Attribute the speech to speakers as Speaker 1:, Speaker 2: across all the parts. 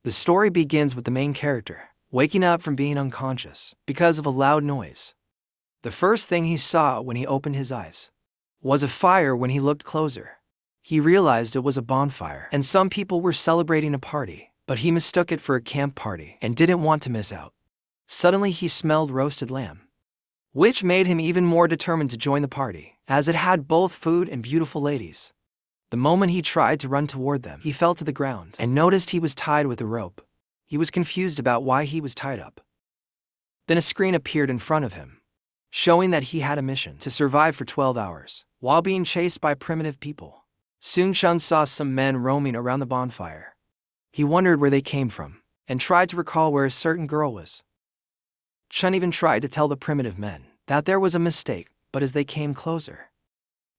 Speaker 1: The story begins with the main character waking up from being unconscious because of a loud noise. The first thing he saw when he opened his eyes was a fire. When he looked closer, he realized it was a bonfire and some people were celebrating a party, but he mistook it for a camp party and didn't want to miss out. Suddenly he smelled roasted lamb, which made him even more determined to join the party, as it had both food and beautiful ladies. The moment he tried to run toward them, he fell to the ground and noticed he was tied with a rope. He was confused about why he was tied up. Then a screen appeared in front of him, showing that he had a mission to survive for 12 hours while being chased by primitive people. Soon Chun saw some men roaming around the bonfire. He wondered where they came from and tried to recall where a certain girl was. Chun even tried to tell the primitive men that there was a mistake, but as they came closer,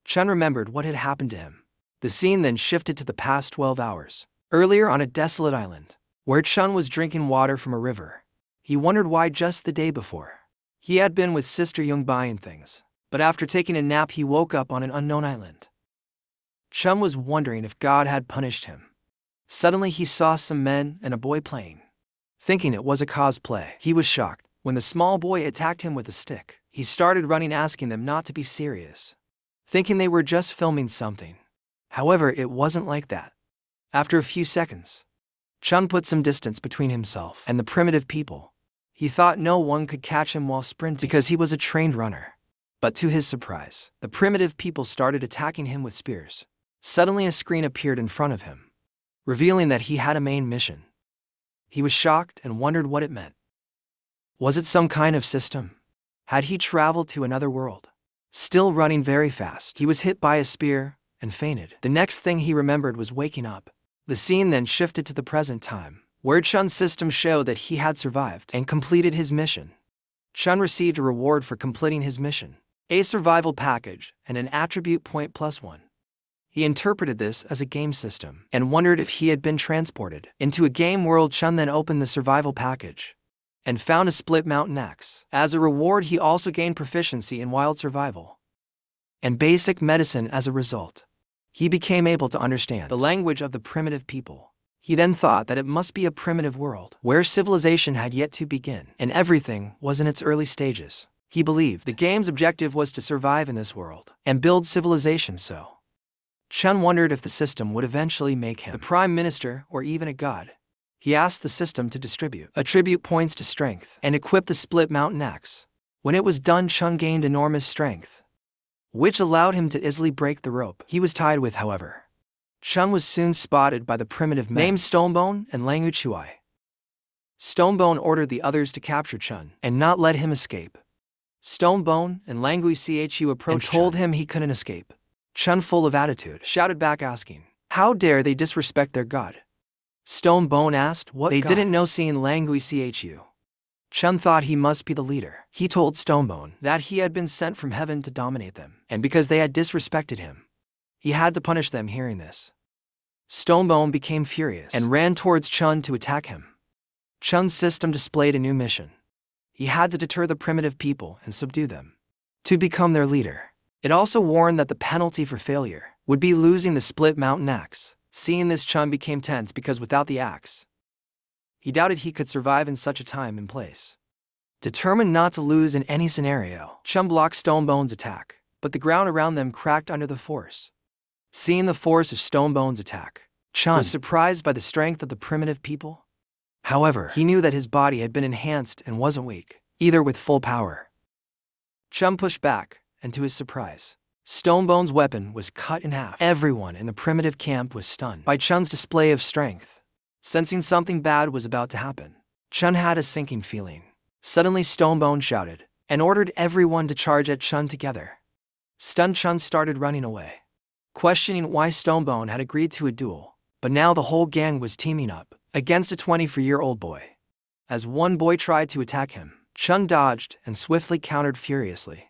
Speaker 1: Chun remembered what had happened to him. The scene then shifted to the past 12 hours, earlier on a desolate island, where Chun was drinking water from a river. He wondered why just the day before he had been with Sister Young buying things, but after taking a nap he woke up on an unknown island. Chun was wondering if God had punished him. Suddenly he saw some men and a boy playing. Thinking it was a cosplay, he was shocked when the small boy attacked him with a stick. He started running, asking them not to be serious, thinking they were just filming something. However, it wasn't like that. After a few seconds, Chun put some distance between himself and the primitive people. He thought no one could catch him while sprinting because he was a trained runner. But to his surprise, the primitive people started attacking him with spears. Suddenly a screen appeared in front of him, revealing that he had a main mission. He was shocked and wondered what it meant. Was it some kind of system? Had he traveled to another world? Still running very fast, he was hit by a spear and fainted. The next thing he remembered was waking up. The scene then shifted to the present time, where Chun's system showed that he had survived and completed his mission. Chun received a reward for completing his mission, a survival package and an attribute point +1. He interpreted this as a game system and wondered if he had been transported into a game world. Chun then opened the survival package and found a split mountain axe. As a reward, he also gained proficiency in wild survival and basic medicine. As a result, he became able to understand the language of the primitive people. He then thought that it must be a primitive world where civilization had yet to begin and everything was in its early stages. He believed the game's objective was to survive in this world and build civilization. So Chun wondered if the system would eventually make him the prime minister or even a god. He asked the system to distribute attribute points to strength and equip the split mountain axe. When it was done, Chun gained enormous strength, which allowed him to easily break the rope he was tied with. However, Chun was soon spotted by the primitive men named Stonebone and Langu Chuai. Stonebone ordered the others to capture Chun and not let him escape. Stonebone and Langu Chu approached and told him he couldn't escape. Chun, full of attitude, shouted back, asking, "How dare they disrespect their god?" Stonebone asked what they didn't know. Seeing Langu Chu, Chun thought he must be the leader. He told Stonebone that he had been sent from heaven to dominate them, and because they had disrespected him, he had to punish them. Hearing this, Stonebone became furious and ran towards Chun to attack him. Chun's system displayed a new mission. He had to deter the primitive people and subdue them to become their leader. It also warned that the penalty for failure would be losing the split mountain axe. Seeing this, Chun became tense because without the axe, he doubted he could survive in such a time and place. Determined not to lose in any scenario, Chun blocked Stonebone's attack, but the ground around them cracked under the force. Seeing the force of Stonebone's attack, Chun was surprised by the strength of the primitive people. However, he knew that his body had been enhanced and wasn't weak, either with full power. Chun pushed back, and to his surprise, Stonebone's weapon was cut in half. Everyone in the primitive camp was stunned by Chun's display of strength. Sensing something bad was about to happen, Chun had a sinking feeling. Suddenly Stonebone shouted and ordered everyone to charge at Chun together. Stunned, Chun started running away, questioning why Stonebone had agreed to a duel, but now the whole gang was teaming up against a 24-year-old boy. As one boy tried to attack him, Chun dodged and swiftly countered furiously.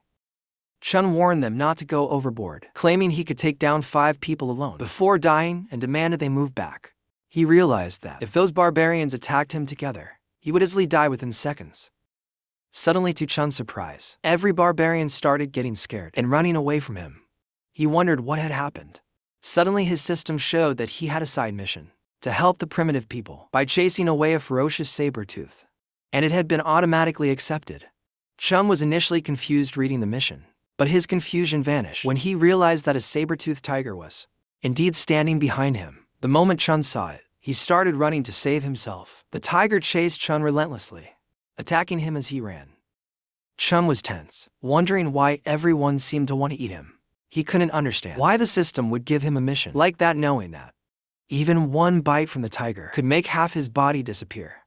Speaker 1: Chun warned them not to go overboard, claiming he could take down 5 people alone before dying, and demanded they move back. He realized that if those barbarians attacked him together, he would easily die within seconds. Suddenly, to Chun's surprise, every barbarian started getting scared and running away from him. He wondered what had happened. Suddenly his system showed that he had a side mission. to help the primitive people by chasing away a ferocious saber-tooth. And it had been automatically accepted. Chun was initially confused reading the mission, but his confusion vanished when he realized that a saber-toothed tiger was indeed standing behind him. The moment Chun saw it, he started running to save himself. The tiger chased Chun relentlessly, attacking him as he ran. Chun was tense, wondering why everyone seemed to want to eat him. He couldn't understand why the system would give him a mission like that, knowing that even one bite from the tiger could make half his body disappear.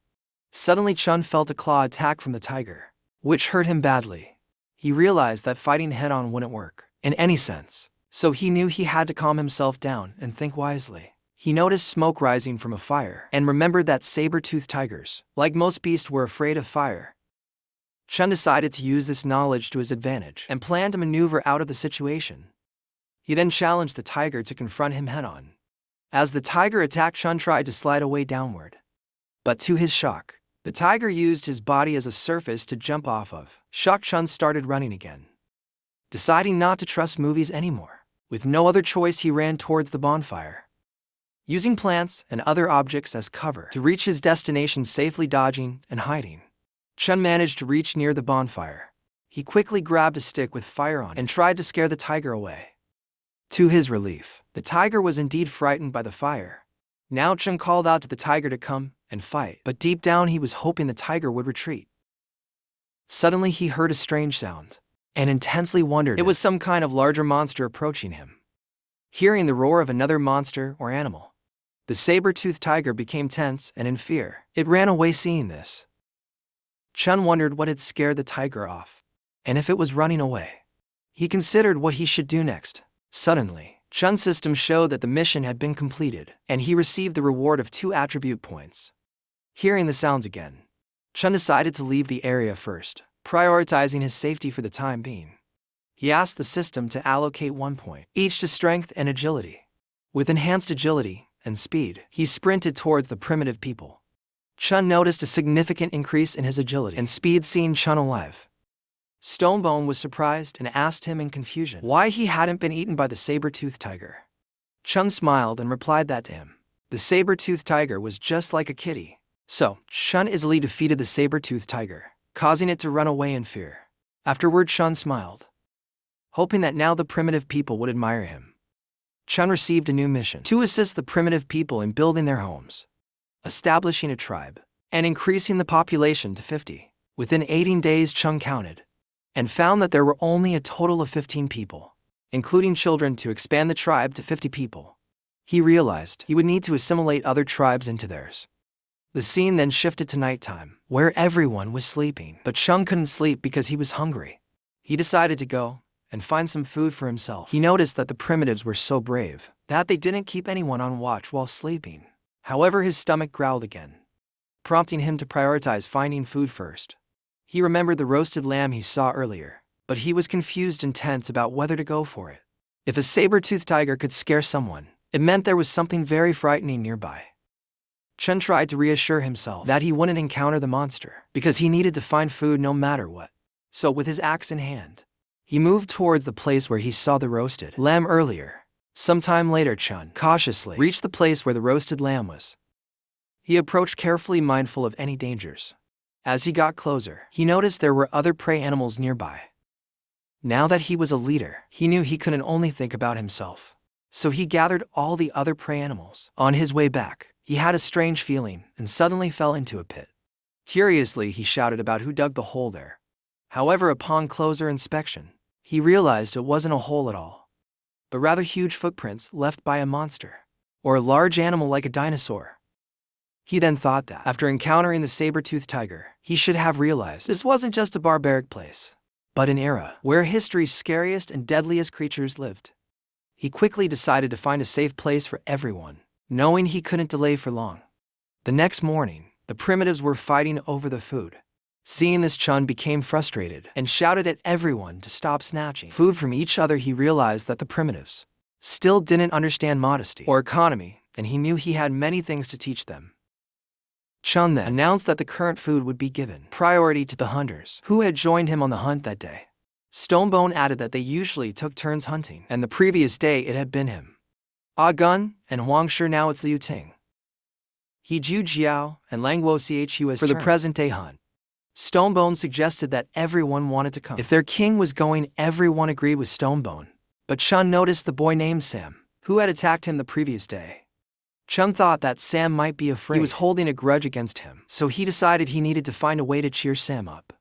Speaker 1: Suddenly Chun felt a claw attack from the tiger, which hurt him badly. He realized that fighting head-on wouldn't work in any sense, so he knew he had to calm himself down and think wisely. He noticed smoke rising from a fire and remembered that saber-toothed tigers, like most beasts, were afraid of fire. Chun decided to use this knowledge to his advantage and planned to maneuver out of the situation. He then challenged the tiger to confront him head-on. As the tiger attacked, Chun tried to slide away downward. But to his shock, the tiger used his body as a surface to jump off of. Shocked, Chun started running again. Deciding not to trust movies anymore, with no other choice, he ran towards the bonfire, using plants and other objects as cover to reach his destination safely, dodging and hiding. Chun managed to reach near the bonfire. He quickly grabbed a stick with fire on it and tried to scare the tiger away. To his relief, the tiger was indeed frightened by the fire. Now Chun called out to the tiger to come and fight, but deep down he was hoping the tiger would retreat. Suddenly he heard a strange sound, and intensely wondered it was some kind of larger monster approaching him. Hearing the roar of another monster or animal, the saber-toothed tiger became tense and in fear. It ran away seeing this. Chun wondered what had scared the tiger off, and if it was running away. He considered what he should do next. Suddenly, Chun's system showed that the mission had been completed, and he received the reward of 2 attribute points. Hearing the sounds again, Chun decided to leave the area first, prioritizing his safety for the time being. He asked the system to allocate 1 point each to strength and agility. With enhanced agility and speed, he sprinted towards the primitive people. Chun noticed a significant increase in his agility and speed seeing Chun alive. Stonebone was surprised and asked him in confusion why he hadn't been eaten by the saber-toothed tiger. Chun smiled and replied that to him, the saber-toothed tiger was just like a kitty. So, Chun easily defeated the saber-toothed tiger, causing it to run away in fear. Afterward, Chun smiled, hoping that now the primitive people would admire him. Chun received a new mission to assist the primitive people in building their homes, establishing a tribe, and increasing the population to 50. Within 18 days, Chun counted and found that there were only a total of 15 people, including children, to expand the tribe to 50 people. He realized he would need to assimilate other tribes into theirs. The scene then shifted to nighttime, where everyone was sleeping, but Chun couldn't sleep because he was hungry. He decided to go and find some food for himself. He noticed that the primitives were so brave that they didn't keep anyone on watch while sleeping. However, his stomach growled again, prompting him to prioritize finding food first. He remembered the roasted lamb he saw earlier, but he was confused and tense about whether to go for it. If a saber-toothed tiger could scare someone, it meant there was something very frightening nearby. Chun tried to reassure himself that he wouldn't encounter the monster because he needed to find food no matter what. So with his axe in hand, he moved towards the place where he saw the roasted lamb earlier. Sometime later, Chun cautiously reached the place where the roasted lamb was. He approached carefully, mindful of any dangers. As he got closer, he noticed there were other prey animals nearby. Now that he was a leader, he knew he couldn't only think about himself. So he gathered all the other prey animals. On his way back, he had a strange feeling and suddenly fell into a pit. Curiously, he shouted about who dug the hole there. However, upon closer inspection, he realized it wasn't a hole at all, but rather huge footprints left by a monster, or a large animal like a dinosaur. He then thought that, after encountering the saber-toothed tiger, he should have realized this wasn't just a barbaric place, but an era where history's scariest and deadliest creatures lived. He quickly decided to find a safe place for everyone, knowing he couldn't delay for long. The next morning, the primitives were fighting over the food. Seeing this, Chun became frustrated and shouted at everyone to stop snatching food from each other. He realized that the primitives still didn't understand modesty or economy, and he knew he had many things to teach them. Chun then announced that the current food would be given priority to the hunters who had joined him on the hunt that day. Stonebone added that they usually took turns hunting, and the previous day it had been him, Ah Gun, and Huang Shi. Now it's Liu Ting. He Ju Jiao and Langwo Chus for the present-day hunt. Stonebone suggested that everyone wanted to come. If their king was going, everyone agreed with Stonebone. But Chun noticed the boy named Sam, who had attacked him the previous day. Chun thought that Sam might be afraid. He was holding a grudge against him, so he decided he needed to find a way to cheer Sam up.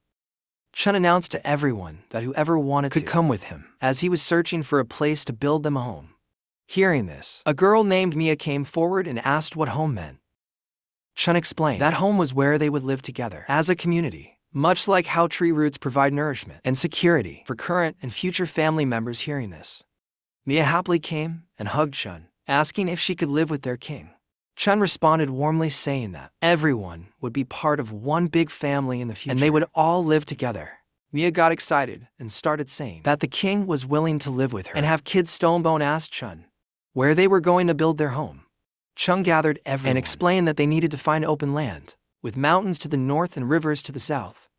Speaker 1: Chun announced to everyone that whoever wanted could come with him, as he was searching for a place to build them a home. Hearing this, a girl named Mia came forward and asked what home meant. Chun explained that home was where they would live together as a community, much like how tree roots provide nourishment and security for current and future family members. Hearing this, Mia happily came and hugged Chun, asking if she could live with their king. Chun responded warmly, saying that everyone would be part of one big family in the future, and they would all live together. Mia got excited and started saying that the king was willing to live with her and have kids. Stonebone asked Chun where they were going to build their home. Chun gathered everyone and explained that they needed to find open land, with mountains to the north and rivers to the south.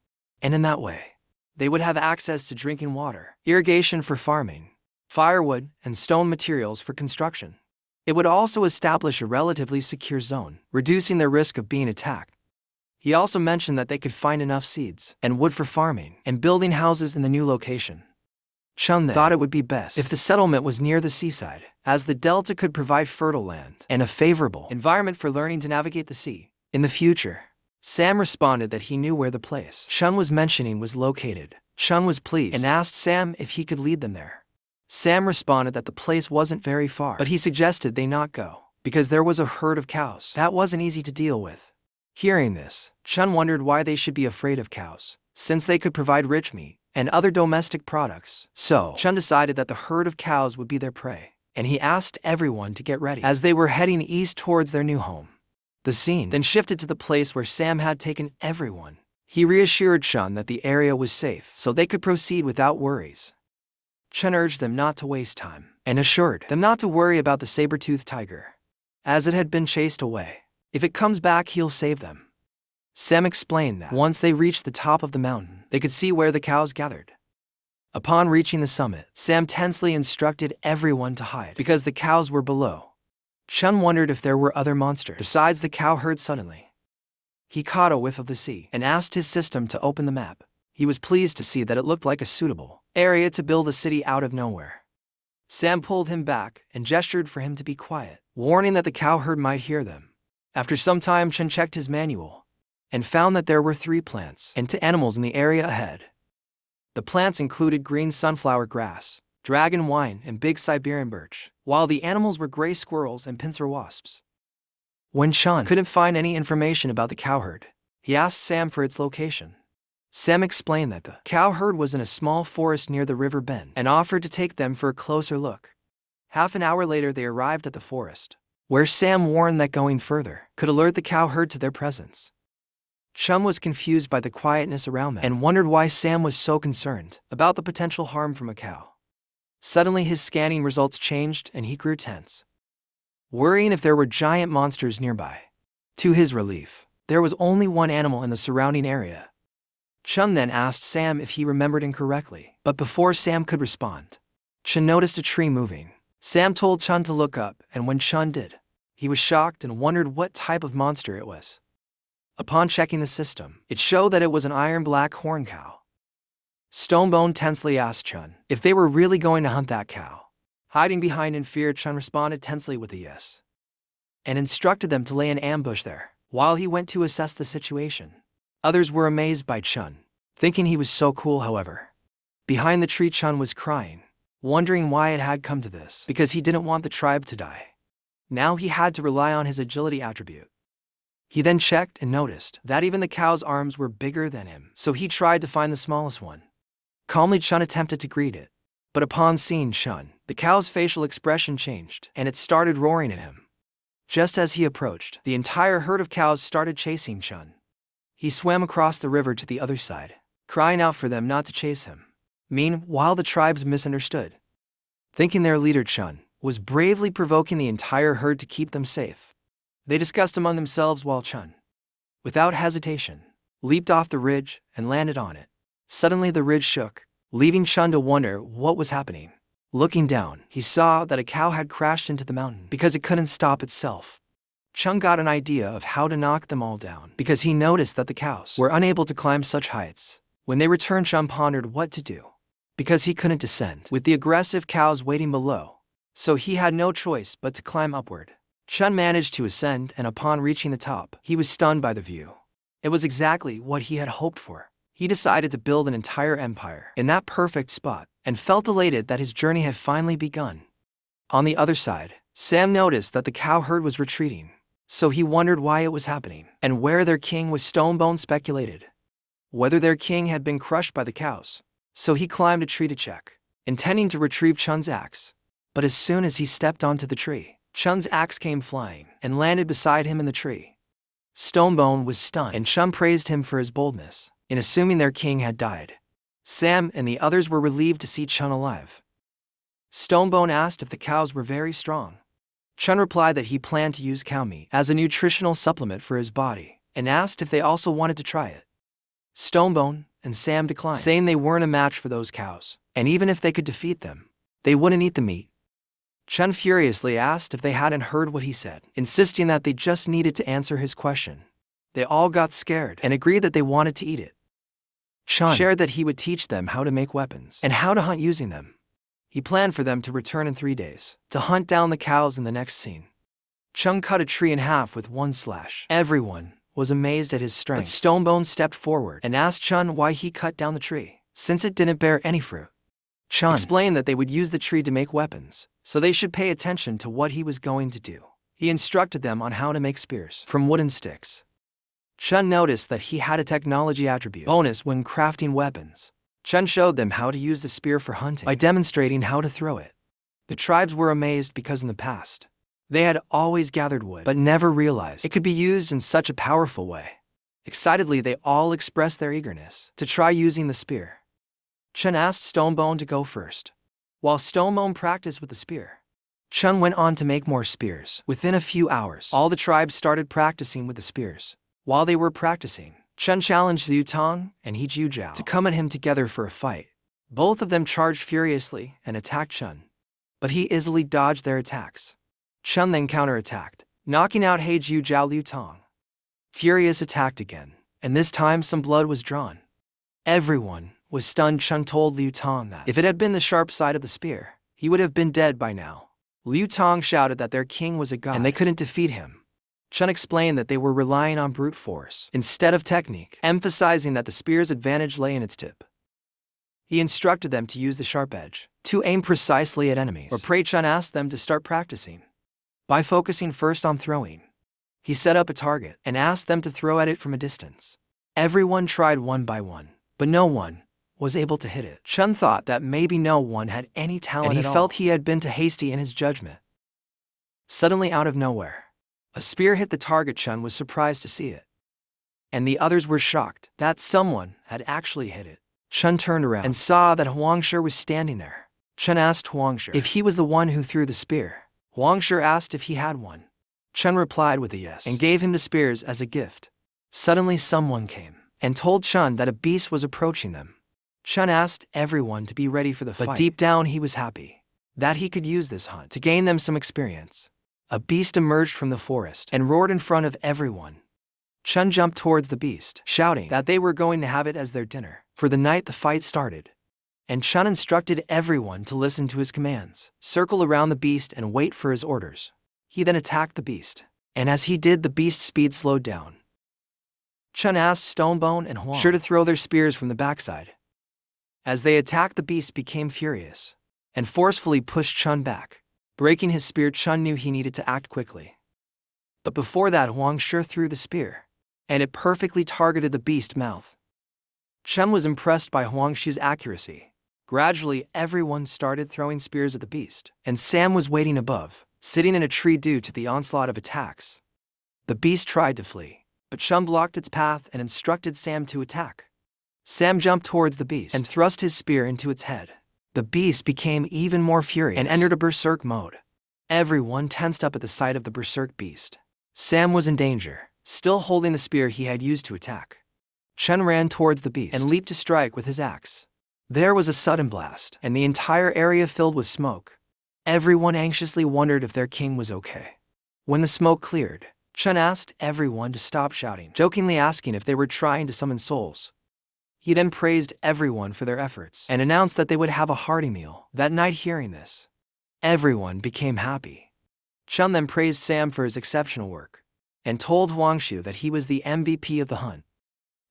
Speaker 1: And in that way, they would have access to drinking water, irrigation for farming, firewood, and stone materials for construction. It would also establish a relatively secure zone, reducing their risk of being attacked. He also mentioned that they could find enough seeds and wood for farming and building houses in the new location. Chun then thought it would be best if the settlement was near the seaside, as the delta could provide fertile land and a favorable environment for learning to navigate the sea. In the future, Sam responded that he knew where the place Chun was mentioning was located. Chun was pleased and asked Sam if he could lead them there. Sam responded that the place wasn't very far, but he suggested they not go, because there was a herd of cows that wasn't easy to deal with. Hearing this, Chun wondered why they should be afraid of cows, since they could provide rich meat and other domestic products. So, Chun decided that the herd of cows would be their prey, and he asked everyone to get ready as they were heading east towards their new home. The scene then shifted to the place where Sam had taken everyone. He reassured Chun that the area was safe, so they could proceed without worries. Chun urged them not to waste time, and assured them not to worry about the saber-toothed tiger, as it had been chased away. If it comes back, he'll save them. Sam explained that once they reached the top of the mountain, they could see where the cows gathered. Upon reaching the summit, Sam tensely instructed everyone to hide because the cows were below. Chun wondered if there were other monsters besides the cow herd. Suddenly, he caught a whiff of the sea and asked his system to open the map. He was pleased to see that it looked like a suitable area to build a city out of nowhere. Sam pulled him back and gestured for him to be quiet, warning that the cow herd might hear them. After some time, Chun checked his manual and found that there were 3 plants and 2 animals in the area ahead. The plants included green sunflower grass, dragon wine, and big Siberian birch, while the animals were gray squirrels and pincer wasps. When Chun couldn't find any information about the cow herd, he asked Sam for its location. Sam explained that the cow herd was in a small forest near the river bend and offered to take them for a closer look. Half an hour later, they arrived at the forest, where Sam warned that going further could alert the cow herd to their presence. Chun was confused by the quietness around them and wondered why Sam was so concerned about the potential harm from a cow. Suddenly, his scanning results changed and he grew tense, worrying if there were giant monsters nearby. To his relief, there was only one animal in the surrounding area. Chun then asked Sam if he remembered incorrectly, but before Sam could respond, Chun noticed a tree moving. Sam told Chun to look up, and when Chun did, he was shocked and wondered what type of monster it was. Upon checking the system, it showed that it was an iron-black horn cow. Stonebone tensely asked Chun if they were really going to hunt that cow. Hiding behind in fear, Chun responded tensely with a yes, and instructed them to lay an ambush there while he went to assess the situation. Others were amazed by Chun, thinking he was so cool. However, behind the tree, Chun was crying, wondering why it had come to this, because he didn't want the tribe to die. Now he had to rely on his agility attribute. He then checked and noticed that even the cow's arms were bigger than him, so he tried to find the smallest one. Calmly, Chun attempted to greet it, but upon seeing Chun, the cow's facial expression changed, and it started roaring at him. Just as he approached, the entire herd of cows started chasing Chun. He swam across the river to the other side, crying out for them not to chase him. Meanwhile, the tribes misunderstood, thinking their leader Chun was bravely provoking the entire herd to keep them safe. They discussed among themselves while Chun, without hesitation, leaped off the ridge and landed on it. Suddenly the ridge shook, leaving Chun to wonder what was happening. Looking down, he saw that a cow had crashed into the mountain because it couldn't stop itself. Chun got an idea of how to knock them all down because he noticed that the cows were unable to climb such heights. When they returned, Chun pondered what to do because he couldn't descend with the aggressive cows waiting below, so he had no choice but to climb upward. Chun managed to ascend, and upon reaching the top, he was stunned by the view. It was exactly what he had hoped for. He decided to build an entire empire in that perfect spot and felt elated that his journey had finally begun. On the other side, Sam noticed that the cow herd was retreating, so he wondered why it was happening and where their king was. Stonebone speculated whether their king had been crushed by the cows, so he climbed a tree to check, intending to retrieve Chun's axe. But as soon as he stepped onto the tree, Chun's axe came flying and landed beside him in the tree. Stonebone was stunned, and Chun praised him for his boldness in assuming their king had died. Sam and the others were relieved to see Chun alive. Stonebone asked if the cows were very strong. Chun replied that he planned to use cow meat as a nutritional supplement for his body and asked if they also wanted to try it. Stonebone and Sam declined, saying they weren't a match for those cows, and even if they could defeat them, they wouldn't eat the meat. Chun furiously asked if they hadn't heard what he said, insisting that they just needed to answer his question. They all got scared and agreed that they wanted to eat it. Chun shared that he would teach them how to make weapons and how to hunt using them. He planned for them to return in 3 days to hunt down the cows in the next scene. Chun cut a tree in half with one slash. Everyone was amazed at his strength, but Stonebone stepped forward and asked Chun why he cut down the tree, since it didn't bear any fruit. Chun explained that they would use the tree to make weapons, so they should pay attention to what he was going to do. He instructed them on how to make spears from wooden sticks. Chun noticed that he had a technology attribute bonus when crafting weapons. Chun showed them how to use the spear for hunting by demonstrating how to throw it. The tribes were amazed because in the past, they had always gathered wood but never realized it could be used in such a powerful way. Excitedly, they all expressed their eagerness to try using the spear. Chun asked Stonebone to go first. While Stonebone practiced with the spear, Chun went on to make more spears. Within a few hours, all the tribes started practicing with the spears. While they were practicing, Chun challenged Liu Tong and He Jiu Jiao to come at him together for a fight. Both of them charged furiously and attacked Chun, but he easily dodged their attacks. Chun then counterattacked, knocking out He Jiu Jiao. Liu Tong furious attacked again, and this time some blood was drawn. Everyone was stunned. Chun told Liu Tong that if it had been the sharp side of the spear, he would have been dead by now. Liu Tong shouted that their king was a god and they couldn't defeat him. Chun explained that they were relying on brute force instead of technique, emphasizing that the spear's advantage lay in its tip. He instructed them to use the sharp edge to aim precisely at enemies. Chun asked them to start practicing by focusing first on throwing. He set up a target and asked them to throw at it from a distance. Everyone tried one by one, but no one was able to hit it. Chun thought that maybe no one had any talent and he felt he had been too hasty in his judgment. Suddenly, out of nowhere, a spear hit the target. Chun was surprised to see it, and the others were shocked that someone had actually hit it. Chun turned around and saw that Huangshi was standing there. Chun asked Huangshi if he was the one who threw the spear. Huangshi asked if he had one. Chun replied with a yes and gave him the spears as a gift. Suddenly someone came and told Chun that a beast was approaching them. Chun asked everyone to be ready for the fight, but deep down he was happy that he could use this hunt to gain them some experience. A beast emerged from the forest and roared in front of everyone. Chun jumped towards the beast, shouting that they were going to have it as their dinner. For the night the fight started, and Chun instructed everyone to listen to his commands, circle around the beast and wait for his orders. He then attacked the beast, and as he did, the beast's speed slowed down. Chun asked Stonebone and Huang to throw their spears from the backside. As they attacked, the beast became furious and forcefully pushed Chun back. Breaking his spear, Chun knew he needed to act quickly. But before that, Huangshi threw the spear, and it perfectly targeted the beast's mouth. Chun was impressed by Huangshi's accuracy. Gradually, everyone started throwing spears at the beast, and Sam was waiting above, sitting in a tree due to the onslaught of attacks. The beast tried to flee, but Chun blocked its path and instructed Sam to attack. Sam jumped towards the beast and thrust his spear into its head. The beast became even more furious and entered a berserk mode. Everyone tensed up at the sight of the berserk beast. Sam was in danger, still holding the spear he had used to attack. Chun ran towards the beast and leaped to strike with his axe. There was a sudden blast, and the entire area filled with smoke. Everyone anxiously wondered if their king was okay. When the smoke cleared, Chun asked everyone to stop shouting, jokingly asking if they were trying to summon souls. He then praised everyone for their efforts and announced that they would have a hearty meal that night. Hearing this, everyone became happy. Chun then praised Sam for his exceptional work and told Huangshu that he was the MVP of the hunt.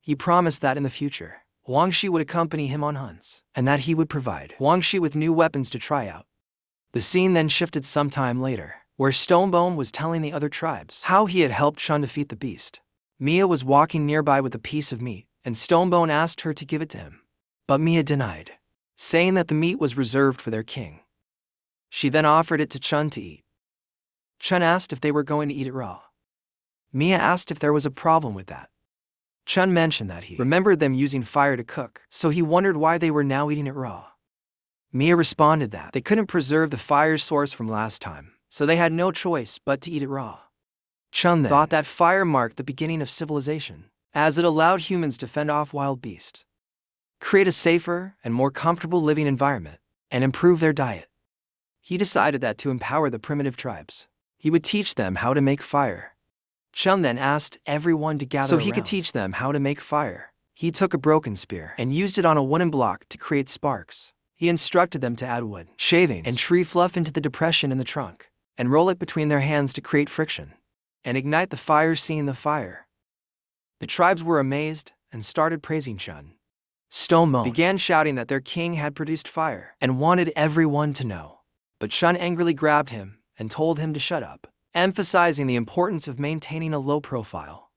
Speaker 1: He promised that in the future, Huangshu would accompany him on hunts and that he would provide Huangshu with new weapons to try out. The scene then shifted some time later, where Stonebone was telling the other tribes how he had helped Chun defeat the beast. Mia was walking nearby with a piece of meat, and Stonebone asked her to give it to him. But Mia denied, saying that the meat was reserved for their king. She then offered it to Chun to eat. Chun asked if they were going to eat it raw. Mia asked if there was a problem with that. Chun mentioned that he remembered them using fire to cook, so he wondered why they were now eating it raw. Mia responded that they couldn't preserve the fire source from last time, so they had no choice but to eat it raw. Chun then thought that fire marked the beginning of civilization, as it allowed humans to fend off wild beasts, create a safer and more comfortable living environment, and improve their diet. He decided that to empower the primitive tribes, he would teach them how to make fire. Chun then asked everyone to gather so he could teach them how to make fire. He took a broken spear and used it on a wooden block to create sparks. He instructed them to add wood, shavings, and tree fluff into the depression in the trunk, and roll it between their hands to create friction, and ignite the fire. Seeing the fire, the tribes were amazed and started praising Chun. Stonebone began shouting that their king had produced fire and wanted everyone to know. But Chun angrily grabbed him and told him to shut up, emphasizing the importance of maintaining a low profile.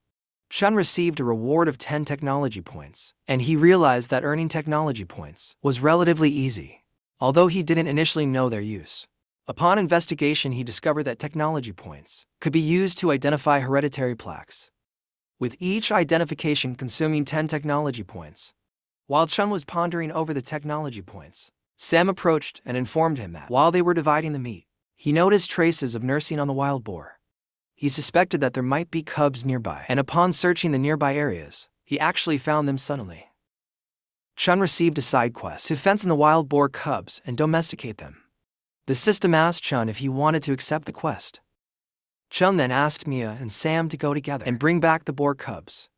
Speaker 1: Chun received a reward of 10 technology points, and he realized that earning technology points was relatively easy, although he didn't initially know their use. Upon investigation, he discovered that technology points could be used to identify hereditary plaques, with each identification consuming 10 technology points. While Chun was pondering over the technology points, Sam approached and informed him that while they were dividing the meat, he noticed traces of nursing on the wild boar. He suspected that there might be cubs nearby, and upon searching the nearby areas, he actually found them suddenly. Chun received a side quest to fence in the wild boar cubs and domesticate them. The system asked Chun if he wanted to accept the quest. Chun then asked Mia and Sam to go together and bring back the boar cubs.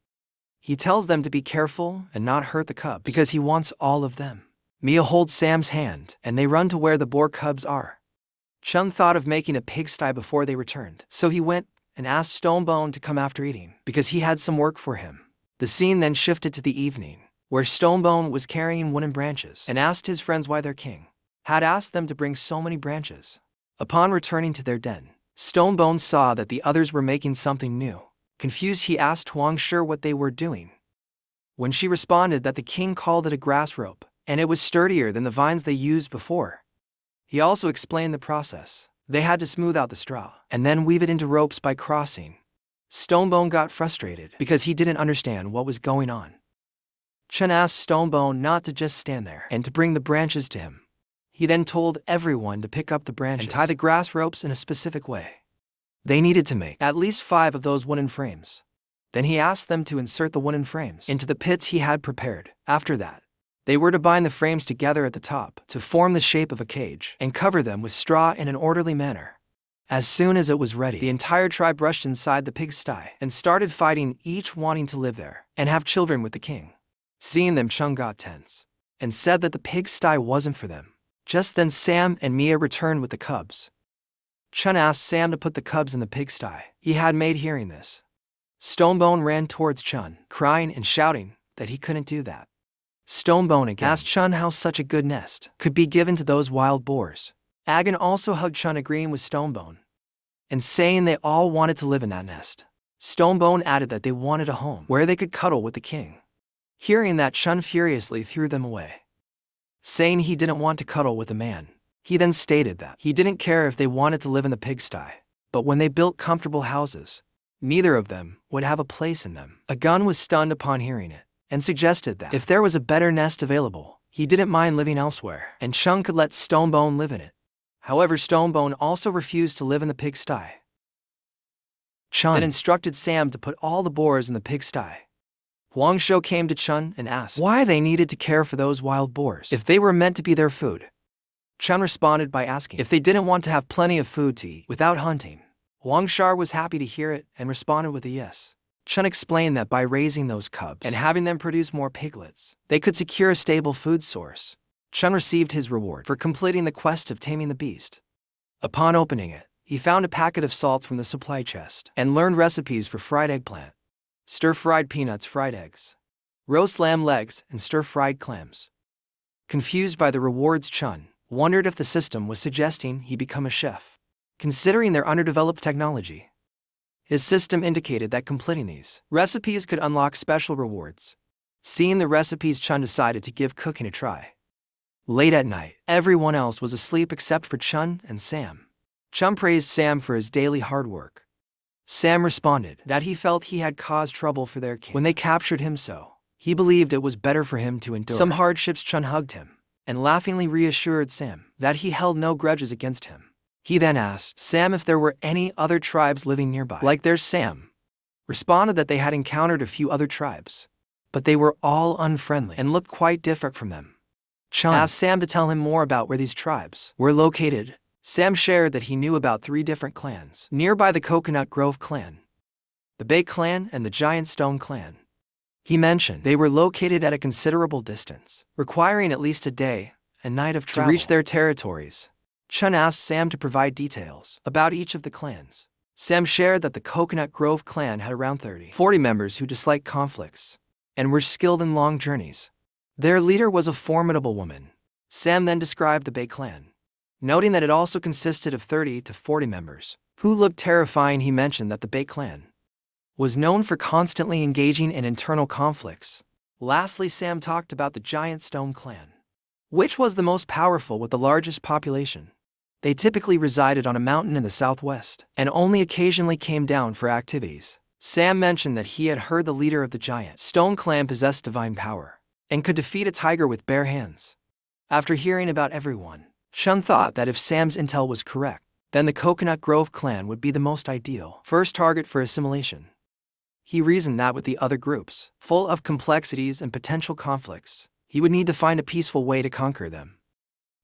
Speaker 1: He tells them to be careful and not hurt the cubs because he wants all of them. Mia holds Sam's hand and they run to where the boar cubs are. Chun thought of making a pigsty before they returned, so he went and asked Stonebone to come after eating because he had some work for him. The scene then shifted to the evening, where Stonebone was carrying wooden branches and asked his friends why their king had asked them to bring so many branches. Upon returning to their den, Stonebone saw that the others were making something new. Confused, he asked Huangshu what they were doing. When she responded that the king called it a grass rope, and it was sturdier than the vines they used before. He also explained the process. They had to smooth out the straw and then weave it into ropes by crossing. Stonebone got frustrated because he didn't understand what was going on. Chun asked Stonebone not to just stand there and to bring the branches to him. He then told everyone to pick up the branches and tie the grass ropes in a specific way. They needed to make at least 5 of those wooden frames. Then he asked them to insert the wooden frames into the pits he had prepared. After that, they were to bind the frames together at the top to form the shape of a cage and cover them with straw in an orderly manner. As soon as it was ready, the entire tribe rushed inside the pigsty and started fighting, each wanting to live there and have children with the king. Seeing them, Chun got tense and said that the pigsty wasn't for them. Just then Sam and Mia returned with the cubs. Chun asked Sam to put the cubs in the pigsty he had made. Hearing this, Stonebone ran towards Chun, crying and shouting that he couldn't do that. Stonebone again asked Chun how such a good nest could be given to those wild boars. Agon also hugged Chun, agreeing with Stonebone and saying they all wanted to live in that nest. Stonebone added that they wanted a home where they could cuddle with the king. Hearing that, Chun furiously threw them away, saying he didn't want to cuddle with a man. He then stated that he didn't care if they wanted to live in the pigsty, but when they built comfortable houses, neither of them would have a place in them. Agon was stunned upon hearing it and suggested that if there was a better nest available, he didn't mind living elsewhere, and Chun could let Stonebone live in it. However, Stonebone also refused to live in the pigsty. Chun then instructed Sam to put all the boars in the pigsty. Huangshu came to Chun and asked why they needed to care for those wild boars if they were meant to be their food. Chun responded by asking if they didn't want to have plenty of food to eat without hunting. Huang Shar was happy to hear it and responded with a yes. Chun explained that by raising those cubs and having them produce more piglets, they could secure a stable food source. Chun received his reward for completing the quest of taming the beast. Upon opening it, he found a packet of salt from the supply chest and learned recipes for fried eggplant, stir-fried peanuts, fried eggs, roast lamb legs, and stir-fried clams. Confused by the rewards, Chun wondered if the system was suggesting he become a chef. Considering their underdeveloped technology, his system indicated that completing these recipes could unlock special rewards. Seeing the recipes, Chun decided to give cooking a try. Late at night, everyone else was asleep except for Chun and Sam. Chun praised Sam for his daily hard work. Sam responded that he felt he had caused trouble for their king when they captured him, so he believed it was better for him to endure some hardships. Chun hugged him and laughingly reassured Sam that he held no grudges against him. He then asked Sam if there were any other tribes living nearby. Like theirs, Sam responded that they had encountered a few other tribes, but they were all unfriendly and looked quite different from them. Chun asked Sam to tell him more about where these tribes were located. Sam shared that he knew about 3 different clans nearby: the Coconut Grove clan, the Bay clan, and the Giant Stone clan. He mentioned they were located at a considerable distance, requiring at least a day and night of travel to reach their territories. Chun asked Sam to provide details about each of the clans. Sam shared that the Coconut Grove clan had around 40 members who disliked conflicts and were skilled in long journeys. Their leader was a formidable woman. Sam then described the Bay clan, noting that it also consisted of 30 to 40 members who looked terrifying. He mentioned that the Bay clan was known for constantly engaging in internal conflicts. Lastly, Sam talked about the Giant Stone clan, which was the most powerful with the largest population. They typically resided on a mountain in the southwest and only occasionally came down for activities. Sam mentioned that he had heard the leader of the Giant Stone clan possessed divine power and could defeat a tiger with bare hands. After hearing about everyone, Chun thought that if Sam's intel was correct, then the Coconut Grove clan would be the most ideal first target for assimilation. He reasoned that with the other groups, full of complexities and potential conflicts, he would need to find a peaceful way to conquer them.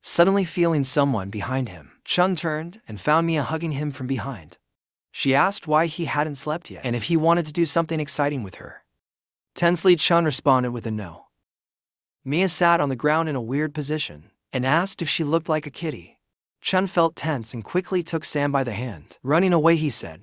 Speaker 1: Suddenly feeling someone behind him, Chun turned and found Mia hugging him from behind. She asked why he hadn't slept yet and if he wanted to do something exciting with her. Tensely, Chun responded with a no. Mia sat on the ground in a weird position and asked if she looked like a kitty. Chun felt tense and quickly took Sam by the hand. Running away, he said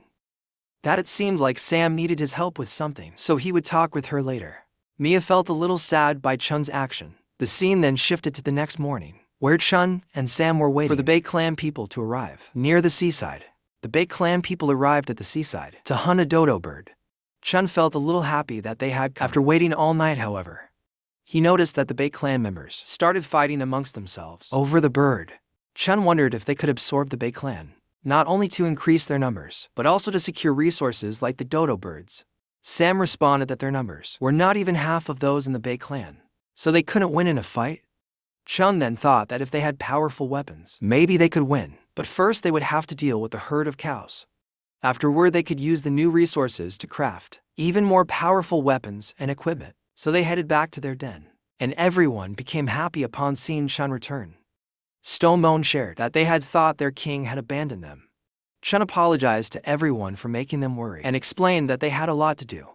Speaker 1: that it seemed like Sam needed his help with something, so he would talk with her later. Mia felt a little sad by Chun's action. The scene then shifted to the next morning, where Chun and Sam were waiting for the Bay clan people to arrive near the seaside. The Bay clan people arrived at the seaside to hunt a dodo bird. Chun felt a little happy that they had come. After waiting all night, however, he noticed that the Bay clan members started fighting amongst themselves over the bird. Chun wondered if they could absorb the Bay clan, not only to increase their numbers, but also to secure resources like the dodo birds. Sam responded that their numbers were not even half of those in the Bay clan, so they couldn't win in a fight. Chun then thought that if they had powerful weapons, maybe they could win, but first they would have to deal with the herd of cows. Afterward, they could use the new resources to craft even more powerful weapons and equipment, so they headed back to their den, and everyone became happy upon seeing Chun return. Stonebone shared that they had thought their king had abandoned them. Chun apologized to everyone for making them worry and explained that they had a lot to do.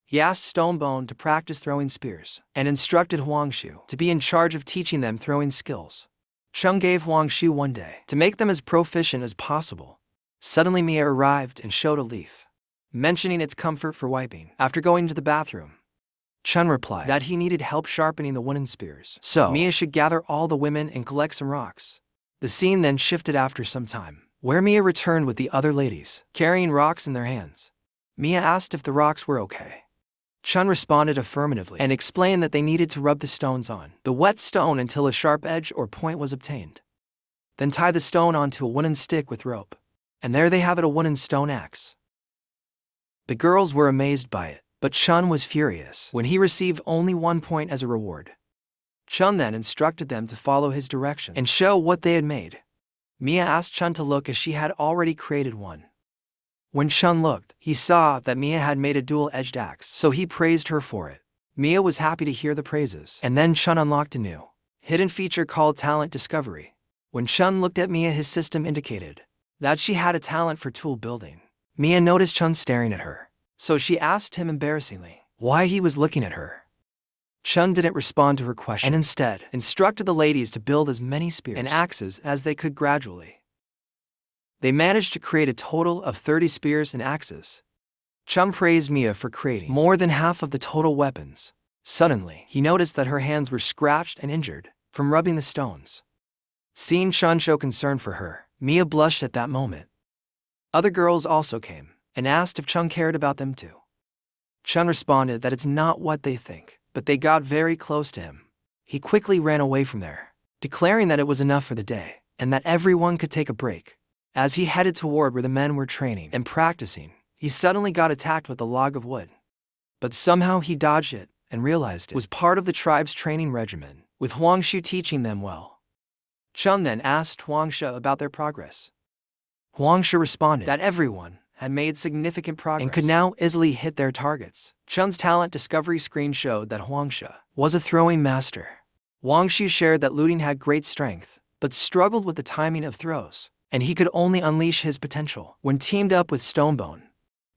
Speaker 1: He asked Stonebone to practice throwing spears and instructed Huangshu to be in charge of teaching them throwing skills. Chun gave Huangshu one day to make them as proficient as possible. Suddenly, Mia arrived and showed a leaf, mentioning its comfort for wiping after going to the bathroom. Chun replied that he needed help sharpening the wooden spears, so Mia should gather all the women and collect some rocks. The scene then shifted after some time, where Mia returned with the other ladies, carrying rocks in their hands. Mia asked if the rocks were okay. Chun responded affirmatively and explained that they needed to rub the stones on the wet stone until a sharp edge or point was obtained. Then tie the stone onto a wooden stick with rope, and there they have it, a wooden stone axe. The girls were amazed by it, but Chun was furious when he received only 1 point as a reward. Chun then instructed them to follow his direction and show what they had made. Mia asked Chun to look as she had already created one. When Chun looked, he saw that Mia had made a dual-edged axe, so he praised her for it. Mia was happy to hear the praises, and then Chun unlocked a new hidden feature called Talent Discovery. When Chun looked at Mia, his system indicated that she had a talent for tool building. Mia noticed Chun staring at her, so she asked him embarrassingly why he was looking at her. Chun didn't respond to her question and instead instructed the ladies to build as many spears and axes as they could gradually. They managed to create a total of 30 spears and axes. Chun praised Mia for creating more than half of the total weapons. Suddenly, he noticed that her hands were scratched and injured from rubbing the stones. Seeing Chun show concern for her, Mia blushed at that moment. Other girls also came and asked if Chun cared about them too. Chun responded that it's not what they think, but they got very close to him. He quickly ran away from there, declaring that it was enough for the day and that everyone could take a break. As he headed toward where the men were training and practicing, he suddenly got attacked with a log of wood. But somehow he dodged it and realized it was part of the tribe's training regimen, with Huangshu teaching them well. Chun then asked Huangsha about their progress. Huangsha responded that everyone had made significant progress and could now easily hit their targets. Chun's talent discovery screen showed that Huangsha was a throwing master. Huangshu shared that Looting had great strength, but struggled with the timing of throws, and he could only unleash his potential when teamed up with Stonebone.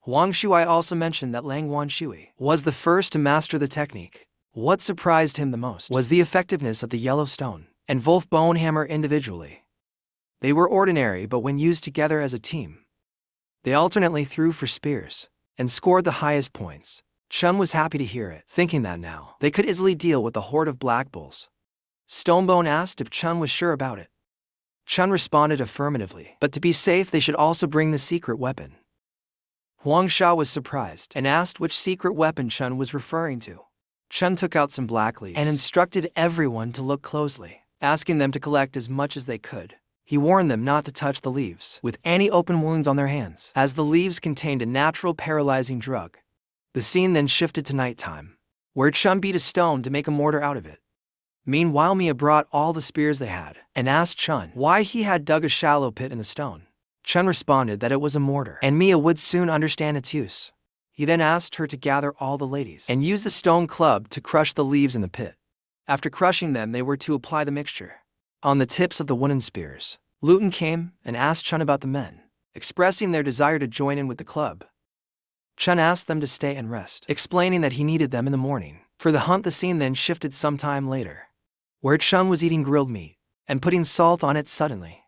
Speaker 1: Huang Shui also mentioned that Lang Wan Shui was the first to master the technique. What surprised him the most was the effectiveness of the yellow stone and Wolf Bone Hammer individually. They were ordinary, but when used together as a team, they alternately threw for spears and scored the highest points. Chun was happy to hear it, thinking that now they could easily deal with the horde of Black Bulls. Stonebone asked if Chun was sure about it. Chun responded affirmatively, but to be safe they should also bring the secret weapon. Huang Sha was surprised and asked which secret weapon Chun was referring to. Chun took out some black leaves and instructed everyone to look closely, asking them to collect as much as they could. He warned them not to touch the leaves with any open wounds on their hands, as the leaves contained a natural paralyzing drug. The scene then shifted to nighttime, where Chun beat a stone to make a mortar out of it. Meanwhile, Mia brought all the spears they had and asked Chun why he had dug a shallow pit in the stone. Chun responded that it was a mortar, and Mia would soon understand its use. He then asked her to gather all the ladies and use the stone club to crush the leaves in the pit. After crushing them, they were to apply the mixture on the tips of the wooden spears. Luton came and asked Chun about the men, expressing their desire to join in with the club. Chun asked them to stay and rest, explaining that he needed them in the morning for the hunt. The scene then shifted some time later, where Chun was eating grilled meat and putting salt on it. Suddenly,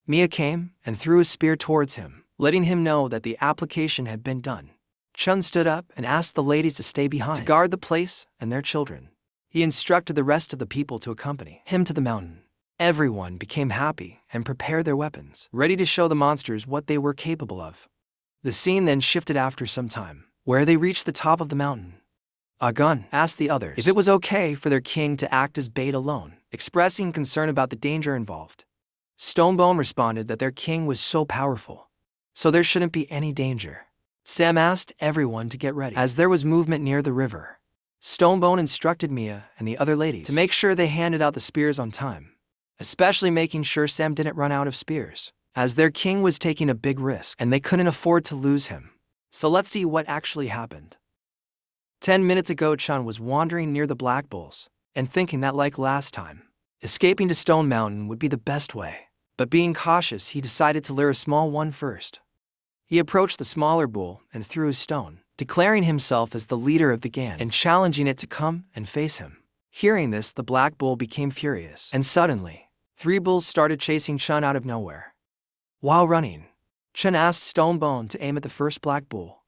Speaker 1: Mia came and threw a spear towards him, letting him know that the application had been done. Chun stood up and asked the ladies to stay behind to guard the place and their children. He instructed the rest of the people to accompany him to the mountain. Everyone became happy and prepared their weapons, ready to show the monsters what they were capable of. The scene then shifted after some time, where they reached the top of the mountain. Agun asked the others if it was okay for their king to act as bait alone, expressing concern about the danger involved. Stonebone responded that their king was so powerful, so there shouldn't be any danger. Sam asked everyone to get ready, as there was movement near the river. Stonebone instructed Mia and the other ladies to make sure they handed out the spears on time, especially making sure Sam didn't run out of spears, as their king was taking a big risk and they couldn't afford to lose him. So let's see what actually happened. 10 minutes ago, Chun was wandering near the Black Bulls and thinking that, like last time, escaping to Stone Mountain would be the best way. But being cautious, he decided to lure a small one first. He approached the smaller bull and threw a stone, declaring himself as the leader of the gang and challenging it to come and face him. Hearing this, the Black Bull became furious, and suddenly, 3 bulls started chasing Chun out of nowhere. While running, Chun asked Stonebone to aim at the first Black Bull.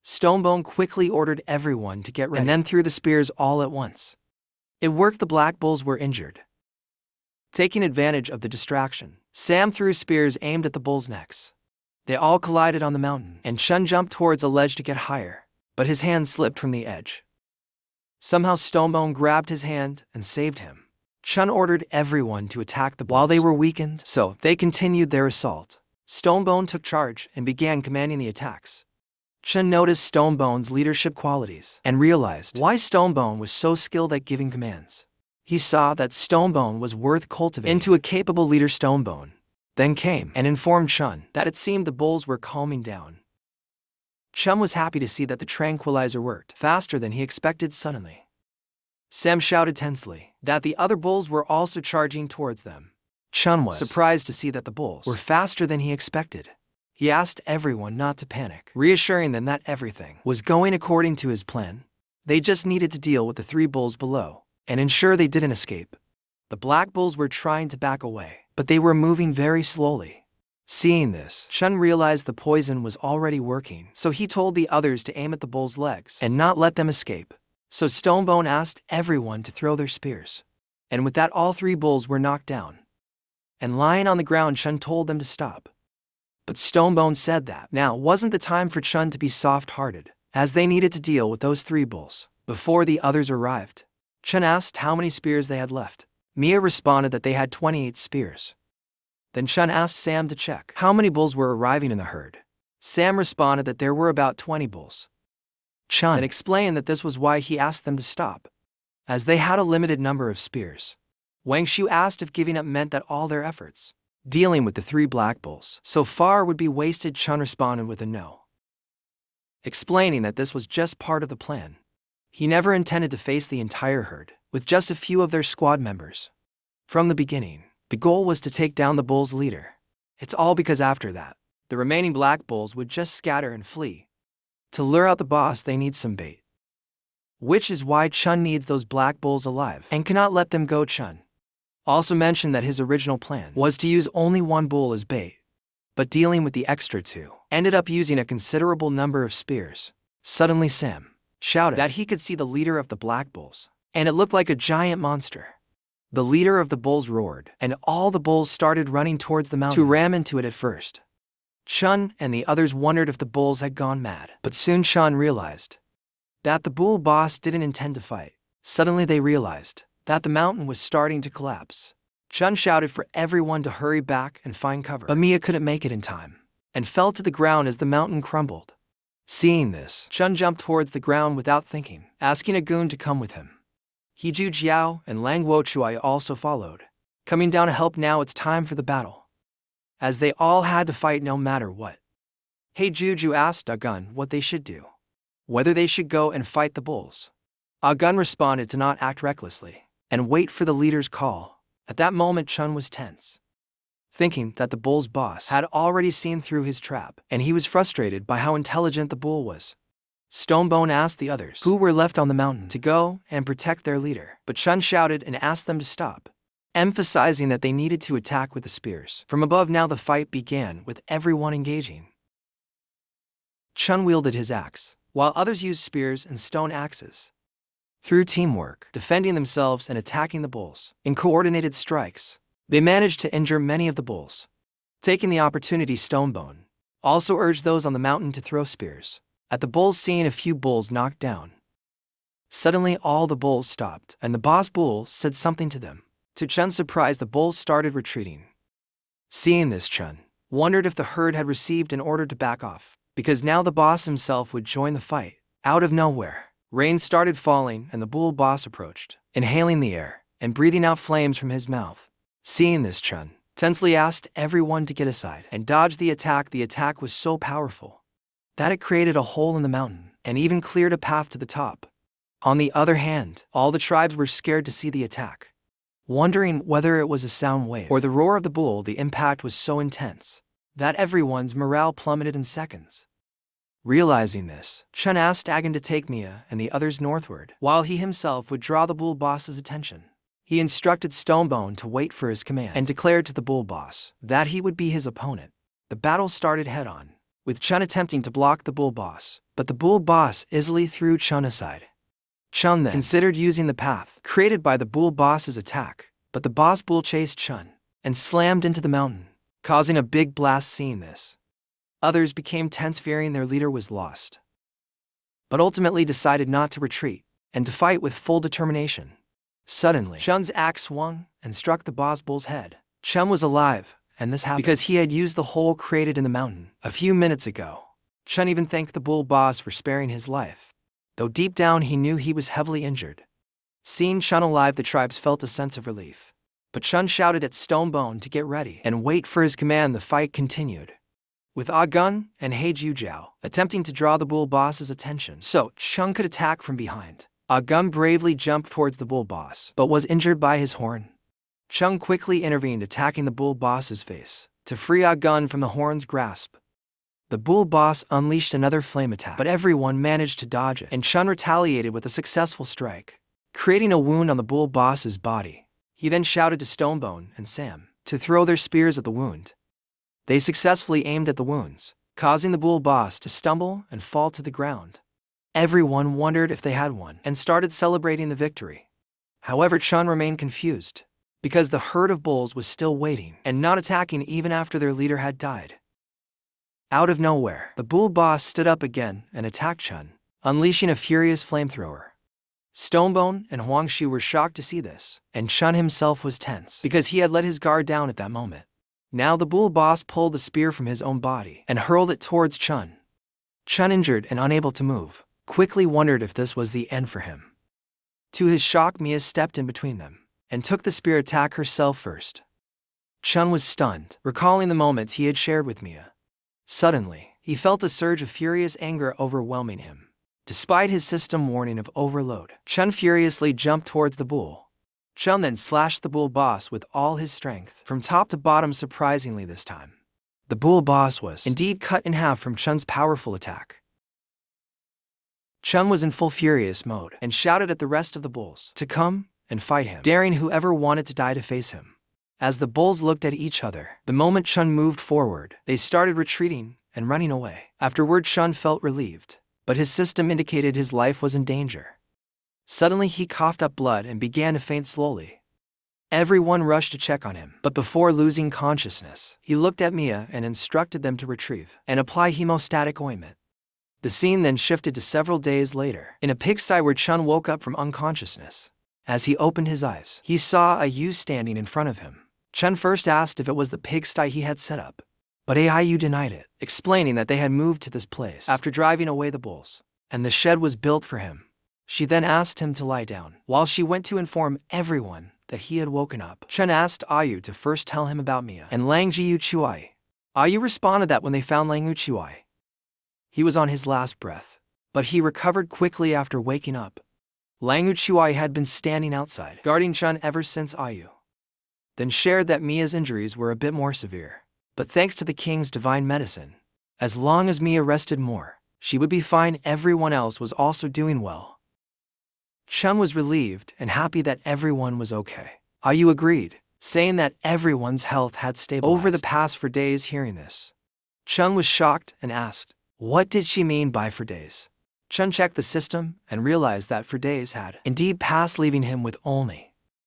Speaker 1: Stonebone quickly ordered everyone to get ready and then threw the spears all at once. It worked. The Black Bulls were injured. Taking advantage of the distraction, Sam threw spears aimed at the bulls' necks. They all collided on the mountain, and Chun jumped towards a ledge to get higher, but his hand slipped from the edge. Somehow Stonebone grabbed his hand and saved him. Chun ordered everyone to attack the bulls while they were weakened, so they continued their assault. Stonebone took charge and began commanding the attacks. Chun noticed Stonebone's leadership qualities and realized why Stonebone was so skilled at giving commands. He saw that Stonebone was worth cultivating into a capable leader. Stonebone then came and informed Chun that it seemed the bulls were calming down. Chun was happy to see that the tranquilizer worked faster than he expected. Suddenly, Sam shouted tensely that the other bulls were also charging towards them. Chun was surprised to see that the bulls were faster than he expected. He asked everyone not to panic, reassuring them that everything was going according to his plan. They just needed to deal with the 3 bulls below and ensure they didn't escape. The black bulls were trying to back away, but they were moving very slowly. Seeing this, Chun realized the poison was already working, so he told the others to aim at the bulls' legs and not let them escape. So Stonebone asked everyone to throw their spears. And with that, all 3 bulls were knocked down. And lying on the ground, Chun told them to stop. But Stonebone said that now wasn't the time for Chun to be soft-hearted, as they needed to deal with those 3 bulls before the others arrived. Chun asked how many spears they had left. Mia responded that they had 28 spears. Then Chun asked Sam to check how many bulls were arriving in the herd. Sam responded that there were about 20 bulls. Chun then explained that this was why he asked them to stop, as they had a limited number of spears. Wang Shu asked if giving up meant that all their efforts dealing with the 3 black bulls so far would be wasted. Chun responded with a no, explaining that this was just part of the plan. He never intended to face the entire herd with just a few of their squad members. From the beginning, the goal was to take down the bulls' leader. It's all because after that, the remaining black bulls would just scatter and flee. To lure out the boss, they need some bait. Which is why Chun needs those black bulls alive and cannot let them go. Chun also mentioned that his original plan was to use only 1 bull as bait, but dealing with the extra 2 ended up using a considerable number of spears. Suddenly Sam shouted that he could see the leader of the black bulls, and it looked like a giant monster. The leader of the bulls roared, and all the bulls started running towards the mountain to ram into it at first. Chun and the others wondered if the bulls had gone mad, but soon Chun realized that the bull boss didn't intend to fight. Suddenly they realized that the mountain was starting to collapse. Chun shouted for everyone to hurry back and find cover, but Mia couldn't make it in time and fell to the ground as the mountain crumbled. Seeing this, Chun jumped towards the ground without thinking, asking a goon to come with him. Heju Jiao and Lang Wochui also followed, coming down to help. Now it's time for the battle, as they all had to fight no matter what. Hey Juju asked Agun what they should do, whether they should go and fight the bulls. Agun responded to not act recklessly and wait for the leader's call. At that moment Chun was tense, thinking that the bull's boss had already seen through his trap, and he was frustrated by how intelligent the bull was. Stonebone asked the others who were left on the mountain to go and protect their leader, but Chun shouted and asked them to stop, emphasizing that they needed to attack with the spears. From above now the fight began with everyone engaging. Chun wielded his axe, while others used spears and stone axes. Through teamwork, defending themselves and attacking the bulls in coordinated strikes, they managed to injure many of the bulls. Taking the opportunity, Stonebone also urged those on the mountain to throw spears at the bulls. Seeing a few bulls knocked down, suddenly all the bulls stopped, and the boss bull said something to them. To Chun's surprise, the bulls started retreating. Seeing this, Chun wondered if the herd had received an order to back off, because now the boss himself would join the fight. Out of nowhere, rain started falling and the bull boss approached, inhaling the air and breathing out flames from his mouth. Seeing this, Chun tensely asked everyone to get aside and dodge the attack. The attack was so powerful that it created a hole in the mountain and even cleared a path to the top. On the other hand, all the tribes were scared to see the attack, wondering whether it was a sound wave or the roar of the bull. The impact was so intense that everyone's morale plummeted in seconds. Realizing this, Chun asked Agun to take Mia and the others northward, while he himself would draw the bull boss's attention. He instructed Stonebone to wait for his command and declared to the bull boss that he would be his opponent. The battle started head-on, with Chun attempting to block the bull boss, but the bull boss easily threw Chun aside. Chun then considered using the path created by the bull boss's attack, but the boss bull chased Chun and slammed into the mountain, causing a big blast. Seeing this, others became tense, fearing their leader was lost, but ultimately decided not to retreat and to fight with full determination. Suddenly, Chun's axe swung and struck the boss bull's head. Chun was alive, and this happened because he had used the hole created in the mountain a few minutes ago. Chun even thanked the bull boss for sparing his life, though deep down he knew he was heavily injured. Seeing Chun alive, the tribes felt a sense of relief, but Chun shouted at Stonebone to get ready and wait for his command. The fight continued, with Agun and Heiju Jiao attempting to draw the bull boss's attention so Chun could attack from behind. Agun bravely jumped towards the bull boss, but was injured by his horn. Chun quickly intervened, attacking the bull boss's face to free Agun from the horn's grasp. The bull boss unleashed another flame attack, but everyone managed to dodge it, and Chun retaliated with a successful strike, creating a wound on the bull boss's body. He then shouted to Stonebone and Sam to throw their spears at the wound. They successfully aimed at the wounds, causing the bull boss to stumble and fall to the ground. Everyone wondered if they had won and started celebrating the victory. However, Chun remained confused, because the herd of bulls was still waiting and not attacking even after their leader had died. Out of nowhere, the bull boss stood up again and attacked Chun, unleashing a furious flamethrower. Stonebone and Huangshu were shocked to see this, and Chun himself was tense because he had let his guard down at that moment. Now the bull boss pulled the spear from his own body and hurled it towards Chun. Chun, injured and unable to move, quickly wondered if this was the end for him. To his shock, Mia stepped in between them and took the spear attack herself first. Chun was stunned, recalling the moments he had shared with Mia. Suddenly, he felt a surge of furious anger overwhelming him. Despite his system warning of overload, Chun furiously jumped towards the bull. Chun then slashed the bull boss with all his strength, from top to bottom. Surprisingly this time, the bull boss was indeed cut in half from Chun's powerful attack. Chun was in full furious mode and shouted at the rest of the bulls to come and fight him, daring whoever wanted to die to face him. As the bulls looked at each other, the moment Chun moved forward, they started retreating and running away. Afterward, Chun felt relieved, but his system indicated his life was in danger. Suddenly, he coughed up blood and began to faint slowly. Everyone rushed to check on him, but before losing consciousness, he looked at Mia and instructed them to retrieve and apply hemostatic ointment. The scene then shifted to several days later, in a pigsty where Chun woke up from unconsciousness. As he opened his eyes, he saw Ayu standing in front of him. Chun first asked if it was the pigsty he had set up, but Ayu denied it, explaining that they had moved to this place after driving away the bulls, and the shed was built for him. She then asked him to lie down, while she went to inform everyone that he had woken up. Chun asked Ayu to first tell him about Mia and Lang Jiu Chuai. Ayu responded that when they found Lang Chuai, he was on his last breath, but he recovered quickly after waking up. Lang Chuai had been standing outside, guarding Chun ever since Ayu then shared that Mia's injuries were a bit more severe, but thanks to the king's divine medicine, as long as Mia rested more, she would be fine. Everyone else was also doing well. Chun was relieved and happy that everyone was okay. Ayu agreed, saying that everyone's health had stabilized over the past 4 days. Hearing this, Chun was shocked and asked, what did she mean by 4 days? Chun checked the system and realized that 4 days had indeed passed, leaving him with only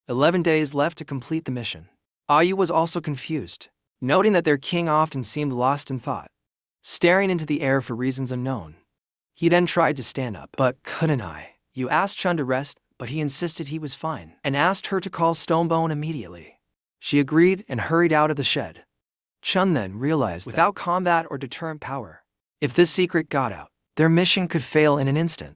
Speaker 1: 11 days left to complete the mission. Ayu was also confused, noting that their king often seemed lost in thought, staring into the air for reasons unknown. He then tried to stand up, but couldn't. You asked Chun to rest, but he insisted he was fine, and asked her to call Stonebone immediately. She agreed and hurried out of the shed. Chun then realized that without combat or deterrent power, if this secret got out, their mission could fail in an instant.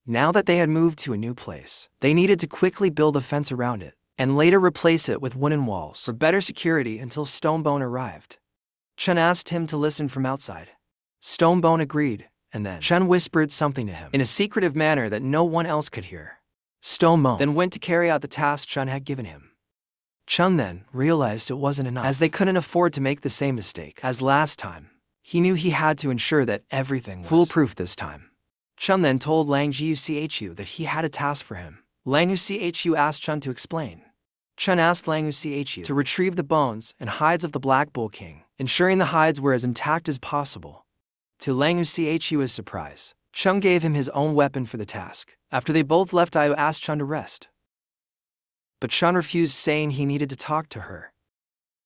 Speaker 1: Now that they had moved to a new place, they needed to quickly build a fence around it, and later replace it with wooden walls for better security until Stonebone arrived. Chun asked him to listen from outside. Stonebone agreed, and then Chun whispered something to him in a secretive manner that no one else could hear. Stonebone then went to carry out the task Chun had given him. Chun then realized it wasn't enough, as they couldn't afford to make the same mistake as last time. He knew he had to ensure that everything was foolproof this time. Chun then told Lang Jiu that he had a task for him. Lang Jiu asked Chun to explain. Chun asked Lang Jiu to retrieve the bones and hides of the Black Bull King, ensuring the hides were as intact as possible. To Lang Jiu's surprise, Chun gave him his own weapon for the task. After they both left, Ayu asked Chun to rest, but Chun refused, saying he needed to talk to her.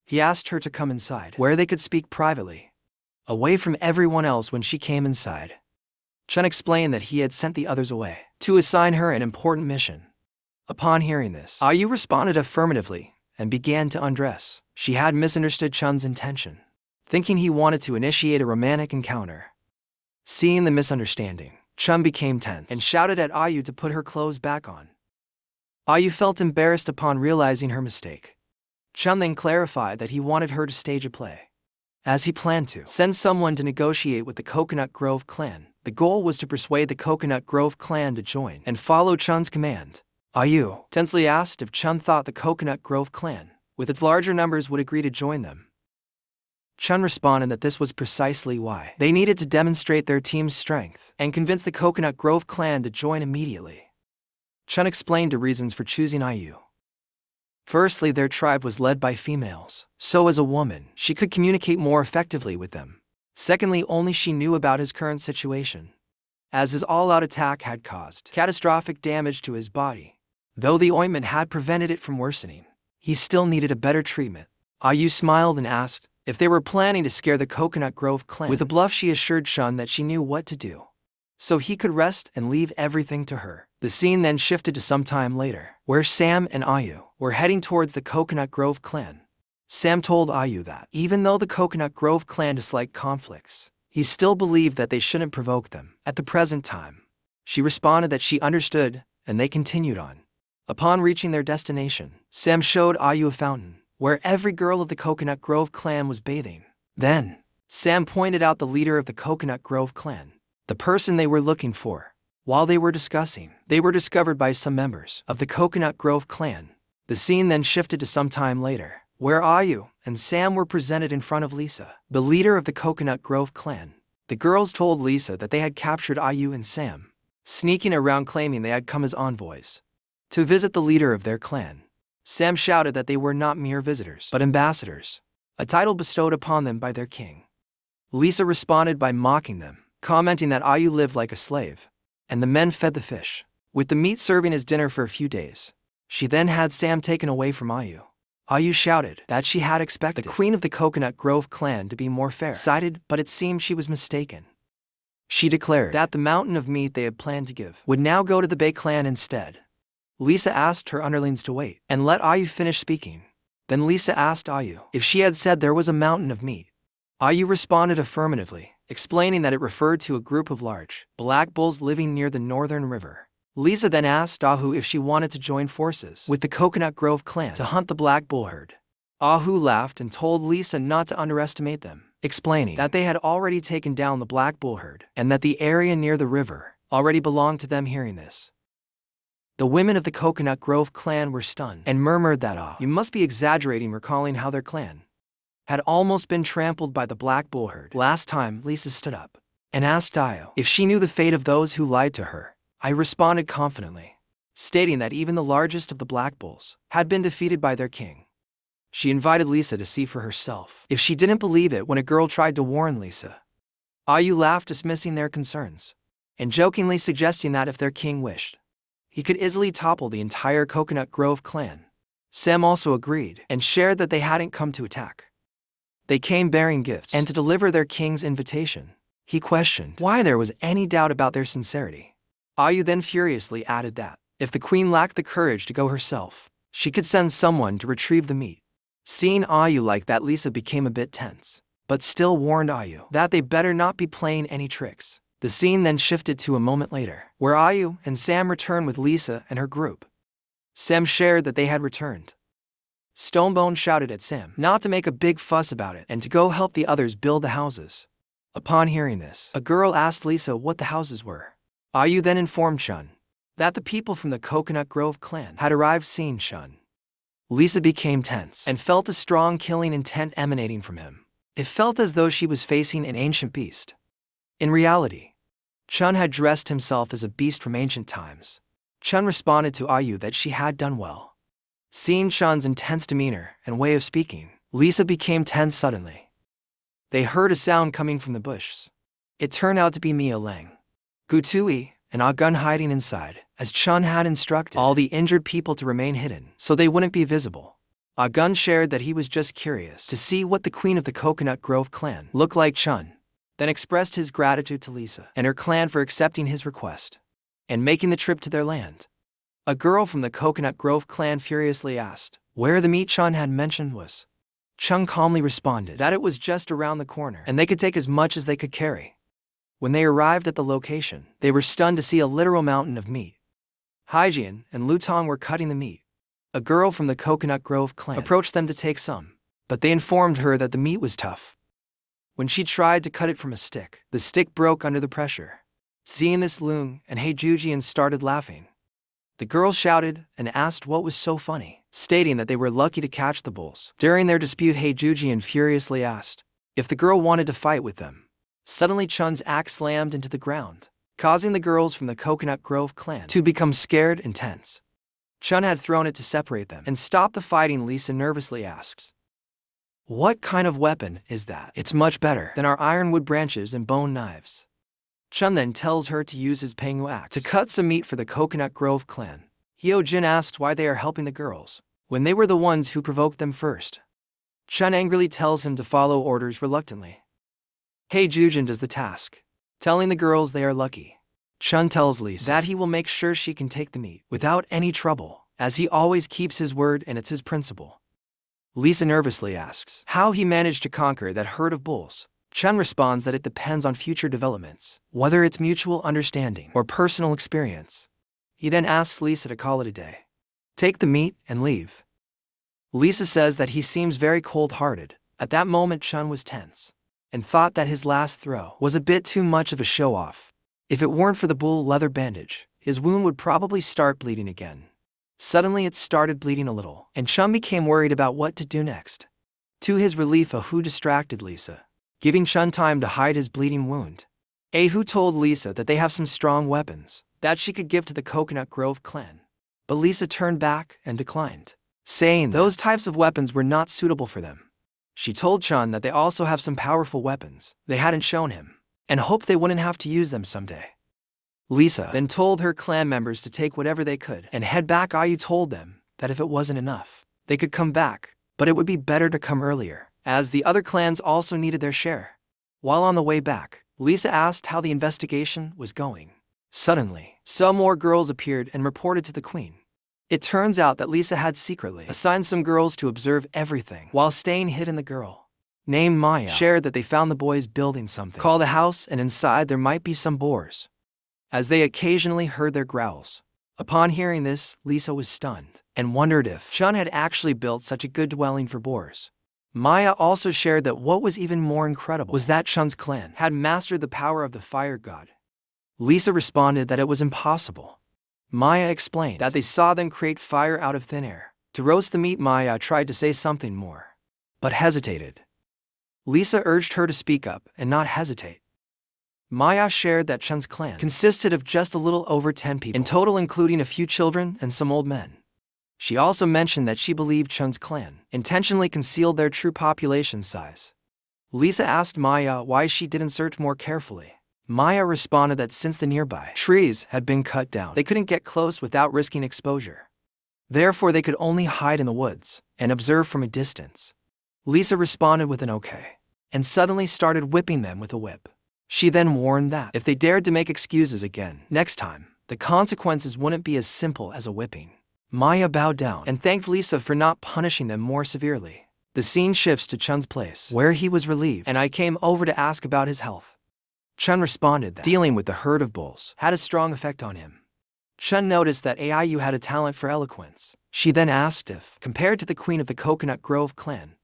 Speaker 1: He asked her to come inside, where they could speak privately, away from everyone else. When she came inside, Chun explained that he had sent the others away to assign her an important mission. Upon hearing this, Ayu responded affirmatively and began to undress. She had misunderstood Chun's intention, thinking he wanted to initiate a romantic encounter. Seeing the misunderstanding, Chun became tense and shouted at Ayu to put her clothes back on. Ayu felt embarrassed upon realizing her mistake. Chun then clarified that he wanted her to stage a play, as he planned to send someone to negotiate with the Coconut Grove clan. The goal was to persuade the Coconut Grove clan to join and follow Chun's command. Ayu tensely asked if Chun thought the Coconut Grove clan, with its larger numbers, would agree to join them. Chun responded that this was precisely why they needed to demonstrate their team's strength and convince the Coconut Grove clan to join immediately. Chun explained the reasons for choosing IU. Firstly, their tribe was led by females, so as a woman, she could communicate more effectively with them. Secondly, only she knew about his current situation, as his all-out attack had caused catastrophic damage to his body. Though the ointment had prevented it from worsening, he still needed a better treatment. IU smiled and asked if they were planning to scare the Coconut Grove clan. With a bluff, she assured Chun that she knew what to do, so he could rest and leave everything to her. The scene then shifted to some time later, where Sam and IU were heading towards the Coconut Grove clan. Sam told IU that, even though the Coconut Grove clan disliked conflicts, he still believed that they shouldn't provoke them at the present time. She responded that she understood, and they continued on. Upon reaching their destination, Sam showed IU a fountain, where every girl of the Coconut Grove clan was bathing. Then, Sam pointed out the leader of the Coconut Grove clan, the person they were looking for. While they were discussing, they were discovered by some members of the Coconut Grove clan. The scene then shifted to some time later, where IU and Sam were presented in front of Lisa, the leader of the Coconut Grove clan. The girls told Lisa that they had captured IU and Sam, sneaking around claiming they had come as envoys to visit the leader of their clan. Sam shouted that they were not mere visitors, but ambassadors, a title bestowed upon them by their king. Lisa responded by mocking them, commenting that IU lived like a slave, and the men fed the fish, with the meat serving as dinner for a few days. She then had Sam taken away from IU. IU shouted that she had expected the queen of the Coconut Grove clan to be more fair-sided, but it seemed she was mistaken. She declared that the mountain of meat they had planned to give would now go to the Bay clan instead. Lisa asked her underlings to wait and let IU finish speaking. Then Lisa asked IU if she had said there was a mountain of meat. IU responded affirmatively, explaining that it referred to a group of large black bulls living near the northern river. Lisa then asked Ahu if she wanted to join forces with the Coconut Grove clan to hunt the black bull herd. Ahu laughed and told Lisa not to underestimate them, explaining that they had already taken down the black bull herd and that the area near the river already belonged to them. Hearing this, the women of the Coconut Grove clan were stunned and murmured that you must be exaggerating, recalling how their clan had almost been trampled by the black bull herd last time. Lisa stood up and asked Io if she knew the fate of those who lied to her. I responded confidently, stating that even the largest of the black bulls had been defeated by their king. She invited Lisa to see for herself if she didn't believe it when a girl tried to warn Lisa. Ayu laughed, dismissing their concerns, and jokingly suggesting that if their king wished, he could easily topple the entire Coconut Grove clan. Sam also agreed and shared that they hadn't come to attack. They came bearing gifts and to deliver their king's invitation. He questioned why there was any doubt about their sincerity. Ayu then furiously added that if the queen lacked the courage to go herself, she could send someone to retrieve the meat. Seeing Ayu like that, Lisa became a bit tense, but still warned Ayu that they better not be playing any tricks. The scene then shifted to a moment later, where Ayu and Sam returned with Lisa and her group. Sam shared that they had returned. Stonebone shouted at Sam not to make a big fuss about it and to go help the others build the houses. Upon hearing this, a girl asked Lisa what the houses were. Ayu then informed Chun that the people from the Coconut Grove clan had arrived. Seeing Chun, Lisa became tense and felt a strong killing intent emanating from him. It felt as though she was facing an ancient beast. In reality, Chun had dressed himself as a beast from ancient times. Chun responded to Ayu that she had done well. Seeing Chun's intense demeanor and way of speaking, Lisa became tense suddenly. They heard a sound coming from the bushes. It turned out to be Mia Lang, Gutui, and Agun hiding inside, as Chun had instructed all the injured people to remain hidden so they wouldn't be visible. Agun shared that he was just curious to see what the queen of the Coconut Grove clan looked like. Chun then expressed his gratitude to Lisa and her clan for accepting his request and making the trip to their land. A girl from the Coconut Grove clan furiously asked where the meat Chun had mentioned was. Chun calmly responded that it was just around the corner and they could take as much as they could carry. When they arrived at the location, they were stunned to see a literal mountain of meat. Haijian and Lutong were cutting the meat. A girl from the Coconut Grove clan approached them to take some, but they informed her that the meat was tough. When she tried to cut it from a stick, the stick broke under the pressure. Seeing this, Lung and Heijujian started laughing. The girl shouted and asked what was so funny, stating that they were lucky to catch the bulls. During their dispute, Heijujian furiously asked if the girl wanted to fight with them. Suddenly Chun's axe slammed into the ground, causing the girls from the Coconut Grove clan to become scared and tense. Chun had thrown it to separate them and stop the fighting. Lisa nervously asks, "What kind of weapon is that?" "It's much better than our ironwood branches and bone knives." Chun then tells her to use his Pengu axe to cut some meat for the Coconut Grove clan. Hyojin asks why they are helping the girls, when they were the ones who provoked them first. Chun angrily tells him to follow orders reluctantly. Hyojin does the task, telling the girls they are lucky. Chun tells Lisa that he will make sure she can take the meat without any trouble, as he always keeps his word and it's his principle. Lisa nervously asks how he managed to conquer that herd of bulls. Chun responds that it depends on future developments, whether it's mutual understanding or personal experience. He then asks Lisa to call it a day, take the meat, and leave. Lisa says that he seems very cold-hearted. At that moment Chun was tense and thought that his last throw was a bit too much of a show-off. If it weren't for the bull leather bandage, his wound would probably start bleeding again. Suddenly it started bleeding a little, and Chun became worried about what to do next. To his relief, Ahu distracted Lisa, giving Chun time to hide his bleeding wound. Ahu told Lisa that they have some strong weapons that she could give to the Coconut Grove clan. But Lisa turned back and declined, saying those types of weapons were not suitable for them. She told Chun that they also have some powerful weapons they hadn't shown him, and hoped they wouldn't have to use them someday. Lisa then told her clan members to take whatever they could and head back. Ayu told them that if it wasn't enough, they could come back, but it would be better to come earlier, as the other clans also needed their share. While on the way back, Lisa asked how the investigation was going. Suddenly, some more girls appeared and reported to the queen. It turns out that Lisa had secretly assigned some girls to observe everything while staying hidden. The girl, named Maya, shared that they found the boys building something called a house, and inside there might be some boars, as they occasionally heard their growls. Upon hearing this, Lisa was stunned and wondered if Chun had actually built such a good dwelling for boars. Maya also shared that what was even more incredible was that Chun's clan had mastered the power of the fire god. Lisa responded that it was impossible. Maya explained that they saw them create fire out of thin air to roast the meat. Maya tried to say something more, but hesitated. Lisa urged her to speak up and not hesitate. Maya shared that Chun's clan consisted of just a little over 10 people in total, including a few children and some old men. She also mentioned that she believed Chun's clan intentionally concealed their true population size. Lisa asked Maya why she didn't search more carefully. Maya responded that since the nearby trees had been cut down, they couldn't get close without risking exposure. Therefore, they could only hide in the woods and observe from a distance. Lisa responded with an okay, and suddenly started whipping them with a whip. She then warned that if they dared to make excuses again next time, the consequences wouldn't be as simple as a whipping. Maya bowed down and thanked Lisa for not punishing them more severely. The scene shifts to Chun's place, where he was relieved, and I came over to ask about his health. Chun responded that dealing with the herd of bulls had a strong effect on him. Chun noticed that Ayu had a talent for eloquence. She then asked if, compared to the queen of the Coconut Grove clan,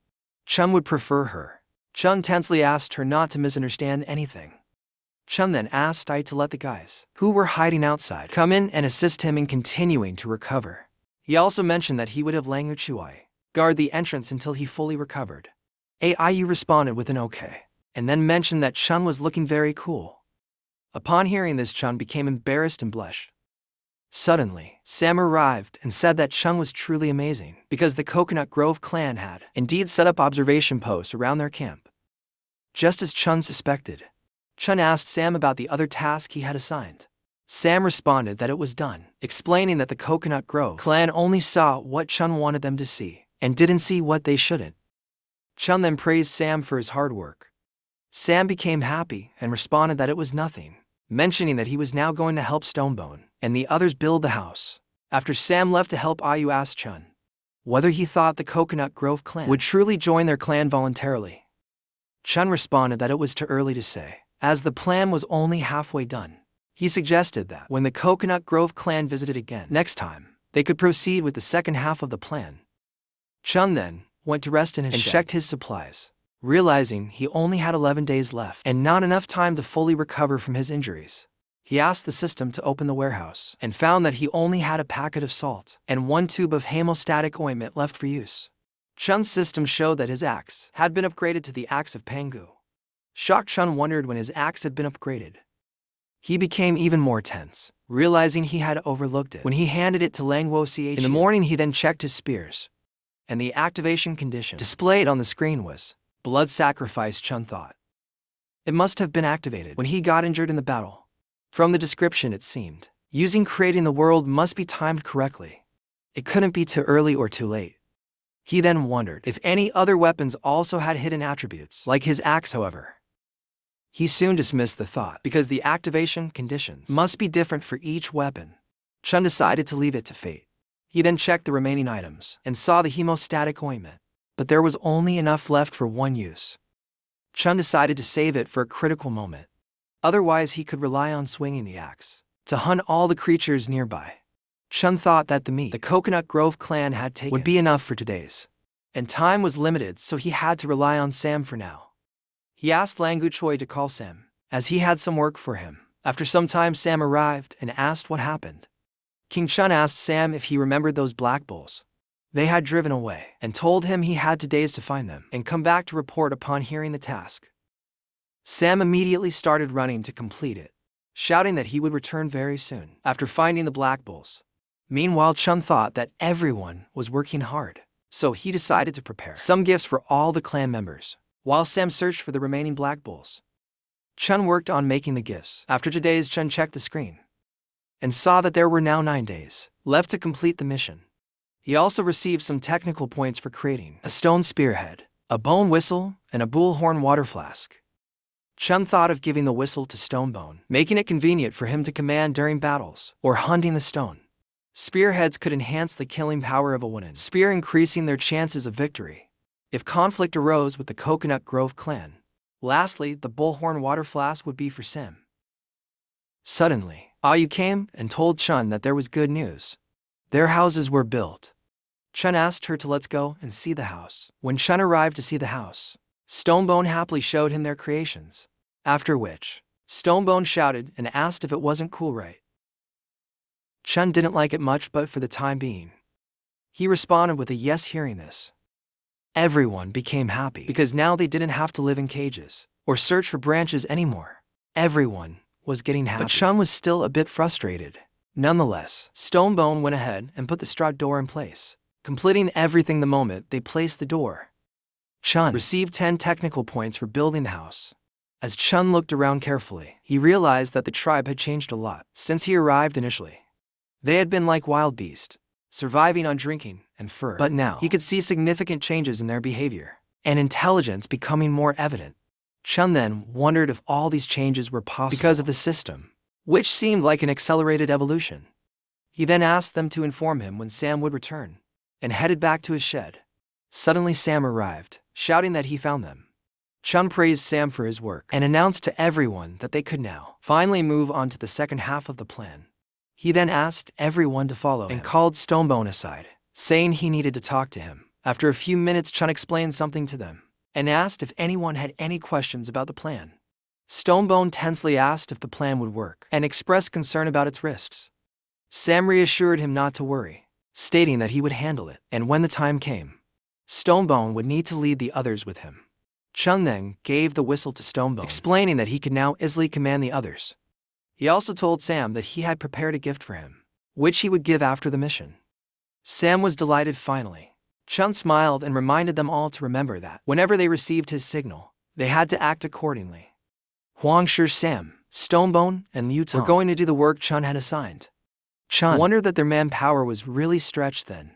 Speaker 1: Chun would prefer her. Chun tensely asked her not to misunderstand anything. Chun then asked Ai to let the guys, who were hiding outside, come in and assist him in continuing to recover. He also mentioned that he would have Langu Chuai guard the entrance until he fully recovered. Ayu responded with an okay, and then mentioned that Chun was looking very cool. Upon hearing this, Chun became embarrassed and blushed. Suddenly, Sam arrived and said that Chun was truly amazing because the Coconut Grove clan had indeed set up observation posts around their camp. Just as Chun suspected, Chun asked Sam about the other task he had assigned. Sam responded that it was done, explaining that the Coconut Grove clan only saw what Chun wanted them to see and didn't see what they shouldn't. Chun then praised Sam for his hard work. Sam became happy and responded that it was nothing, mentioning that he was now going to help Stonebone and the others build the house. After Sam left to help, Ayu asked Chun whether he thought the Coconut Grove clan would truly join their clan voluntarily. Chun responded that it was too early to say, as the plan was only halfway done. He suggested that when the Coconut Grove clan visited again next time, they could proceed with the second half of the plan. Chun then went to rest in his shed and checked his supplies, realizing he only had 11 days left and not enough time to fully recover from his injuries. He asked the system to open the warehouse and found that he only had a packet of salt and 1 tube of hemostatic ointment left for use. Chun's system showed that his axe had been upgraded to the axe of Pangu. Shocked, Chun wondered when his axe had been upgraded. He became even more tense, realizing he had overlooked it when he handed it to Langwo Ch. In the morning, he then checked his spears, and the activation condition displayed on the screen was blood sacrifice. Chun thought it must have been activated when he got injured in the battle. From the description, it seemed using creating the world must be timed correctly. It couldn't be too early or too late. He then wondered if any other weapons also had hidden attributes like his axe. However, he soon dismissed the thought because the activation conditions must be different for each weapon. Chun decided to leave it to fate. He then checked the remaining items and saw the hemostatic ointment, but there was only enough left for one use. Chun decided to save it for a critical moment. Otherwise, he could rely on swinging the axe to hunt all the creatures nearby. Chun thought that the meat the Coconut Grove clan had taken would be enough for today's, and time was limited, so he had to rely on Sam for now. He asked Langu Choi to call Sam, as he had some work for him. After some time, Sam arrived and asked what happened. King Chun asked Sam if he remembered those black bulls. They had driven away, and told him he had 2 days to find them and come back to report upon hearing the task. Sam immediately started running to complete it, shouting that he would return very soon after finding the black bulls. Meanwhile, Chun thought that everyone was working hard, so he decided to prepare some gifts for all the clan members, while Sam searched for the remaining black bulls. Chun worked on making the gifts. After 2 days, Chun checked the screen and saw that there were now 9 days left to complete the mission. He also received some technical points for creating a stone spearhead, a bone whistle, and a bullhorn water flask. Chun thought of giving the whistle to Stonebone, making it convenient for him to command during battles or hunting the stone. Spearheads could enhance the killing power of a wooden spear, increasing their chances of victory if conflict arose with the Coconut Grove clan. Lastly, the bullhorn water flask would be for Sam. Suddenly, Ayu came and told Chun that there was good news. Their houses were built. Chun asked her to let's go and see the house. When Chun arrived to see the house, Stonebone happily showed him their creations, after which Stonebone shouted and asked if it wasn't cool, right? Chun didn't like it much, but for the time being, he responded with a yes. Hearing this, everyone became happy because now they didn't have to live in cages or search for branches anymore. Everyone was getting happy. But Chun was still a bit frustrated. Nonetheless, Stonebone went ahead and put the straw door in place, completing everything the moment they placed the door. Chun received 10 technical points for building the house. As Chun looked around carefully, he realized that the tribe had changed a lot since he arrived initially. They had been like wild beasts, surviving on drinking and fur, but now he could see significant changes in their behavior and intelligence becoming more evident. Chun then wondered if all these changes were possible because of the system, which seemed like an accelerated evolution. He then asked them to inform him when Sam would return, and headed back to his shed. Suddenly Sam arrived, shouting that he found them. Chun praised Sam for his work and announced to everyone that they could now finally move on to the second half of the plan. He then asked everyone to follow him and called Stonebone aside, saying he needed to talk to him. After a few minutes, Chun explained something to them and asked if anyone had any questions about the plan. Stonebone tensely asked if the plan would work and expressed concern about its risks. Sam reassured him not to worry, stating that he would handle it, and when the time came, Stonebone would need to lead the others with him. Chun then gave the whistle to Stonebone, explaining that he could now easily command the others. He also told Sam that he had prepared a gift for him, which he would give after the mission. Sam was delighted finally. Chun smiled and reminded them all to remember that whenever they received his signal, they had to act accordingly. Huang Shi, Sam, Stonebone, and Liu Tong were going to do the work Chun had assigned. Chun wondered that their manpower was really stretched then,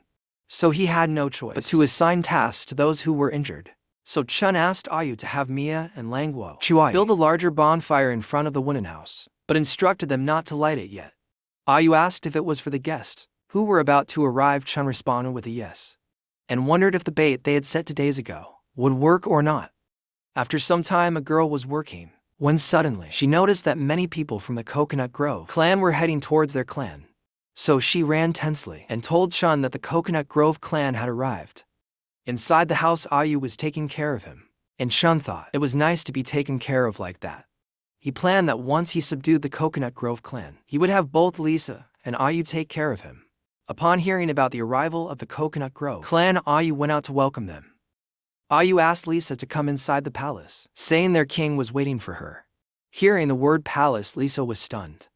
Speaker 1: so he had no choice but to assign tasks to those who were injured. So Chun asked Ayu to have Mia and Langwo build a larger bonfire in front of the wooden house, but instructed them not to light it yet. Ayu asked if it was for the guests who were about to arrive. Chun responded with a yes, and wondered if the bait they had set 2 days ago would work or not. After some time, a girl was working, when suddenly she noticed that many people from the Coconut Grove clan were heading towards their clan. So she ran tensely and told Chun that the Coconut Grove clan had arrived. Inside the house, Ayu was taking care of him, and Chun thought it was nice to be taken care of like that. He planned that once he subdued the Coconut Grove clan, he would have both Lisa and Ayu take care of him. Upon hearing about the arrival of the Coconut Grove clan, Ayu went out to welcome them. Ayu asked Lisa to come inside the palace, saying their king was waiting for her. Hearing the word palace, Lisa was stunned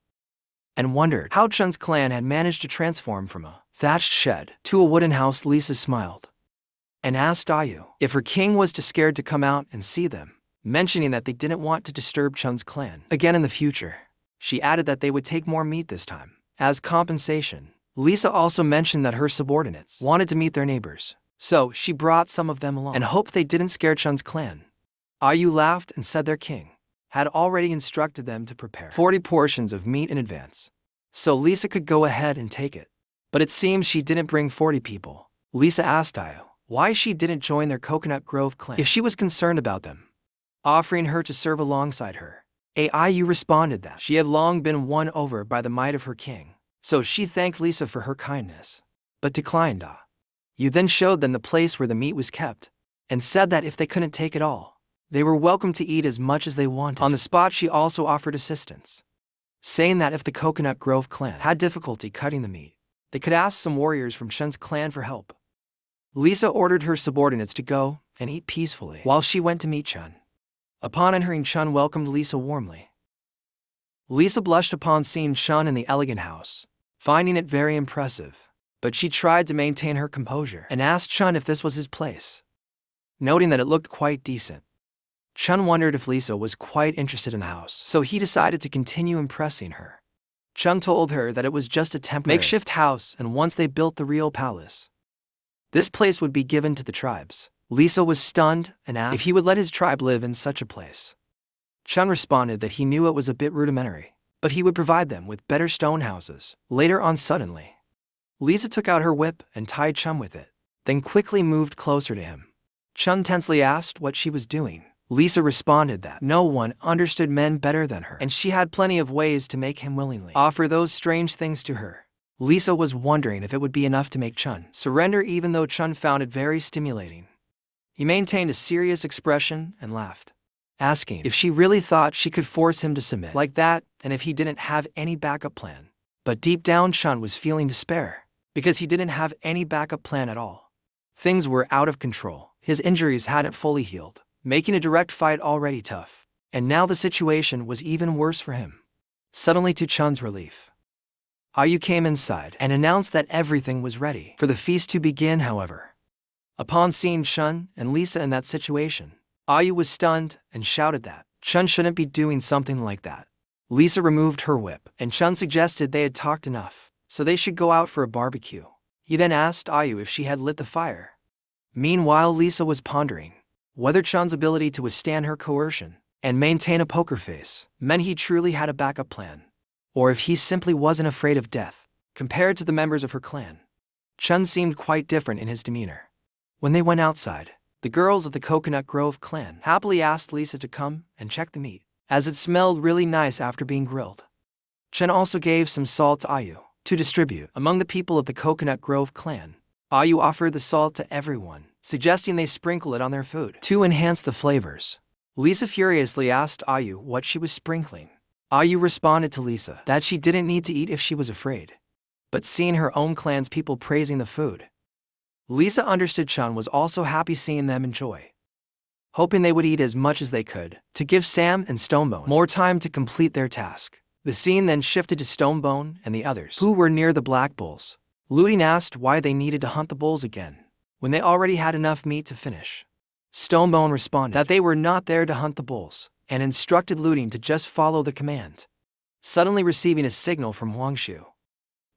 Speaker 1: and wondered how Chun's clan had managed to transform from a thatched shed to a wooden house. Lisa smiled and asked Ayu if her king was too scared to come out and see them, mentioning that they didn't want to disturb Chun's clan again in the future. She added that they would take more meat this time as compensation. Lisa also mentioned that her subordinates wanted to meet their neighbors, so she brought some of them along and hoped they didn't scare Chun's clan. Ayu laughed and said their king had already instructed them to prepare 40 portions of meat in advance, so Lisa could go ahead and take it. But it seems she didn't bring 40 people. Lisa asked Ayu why she didn't join their Coconut Grove clan if she was concerned about them, offering her to serve alongside her. Ayu responded that she had long been won over by the might of her king, so she thanked Lisa for her kindness, but declined. Ayu then showed them the place where the meat was kept, and said that if they couldn't take it all, they were welcome to eat as much as they wanted. On the spot, she also offered assistance, saying that if the Coconut Grove clan had difficulty cutting the meat, they could ask some warriors from Chun's clan for help. Lisa ordered her subordinates to go and eat peacefully while she went to meet Chun. Upon entering, Chun welcomed Lisa warmly. Lisa blushed upon seeing Chun in the elegant house, finding it very impressive, but she tried to maintain her composure and asked Chun if this was his place, noting that it looked quite decent. Chun wondered if Lisa was quite interested in the house, so he decided to continue impressing her. Chun told her that it was just a temporary makeshift house, and once they built the real palace, this place would be given to the tribes. Lisa was stunned and asked if he would let his tribe live in such a place. Chun responded that he knew it was a bit rudimentary, but he would provide them with better stone houses. Later on, suddenly, Lisa took out her whip and tied Chun with it, then quickly moved closer to him. Chun tensely asked what she was doing. Lisa responded that no one understood men better than her, and she had plenty of ways to make him willingly offer those strange things to her. Lisa was wondering if it would be enough to make Chun surrender, even though Chun found it very stimulating. He maintained a serious expression and laughed, asking if she really thought she could force him to submit like that, and if he didn't have any backup plan. But deep down, Chun was feeling despair, because he didn't have any backup plan at all. Things were out of control. His injuries hadn't fully healed, making a direct fight already tough, and now the situation was even worse for him. Suddenly, to Chun's relief, Ayu came inside and announced that everything was ready for the feast to begin. However, upon seeing Chun and Lisa in that situation, Ayu was stunned and shouted that Chun shouldn't be doing something like that. Lisa removed her whip, and Chun suggested they had talked enough, so they should go out for a barbecue. He then asked Ayu if she had lit the fire. Meanwhile, Lisa was pondering whether Chun's ability to withstand her coercion and maintain a poker face meant he truly had a backup plan, or if he simply wasn't afraid of death. Compared to the members of her clan, Chun seemed quite different in his demeanor. When they went outside, the girls of the Coconut Grove clan happily asked Lisa to come and check the meat, as it smelled really nice after being grilled. Chun also gave some salt to Ayu to distribute among the people of the Coconut Grove clan. Ayu offered the salt to everyone, suggesting they sprinkle it on their food to enhance the flavors. Lisa furiously asked Ayu what she was sprinkling. Ayu responded to Lisa that she didn't need to eat if she was afraid, but seeing her own clan's people praising the food, Lisa understood Chun was also happy seeing them enjoy, hoping they would eat as much as they could to give Sam and Stonebone more time to complete their task. The scene then shifted to Stonebone and the others who were near the black bulls. Looting asked why they needed to hunt the bulls again when they already had enough meat to finish. Stonebone responded that they were not there to hunt the bulls and instructed Looting to just follow the command. Suddenly receiving a signal from Huangshu,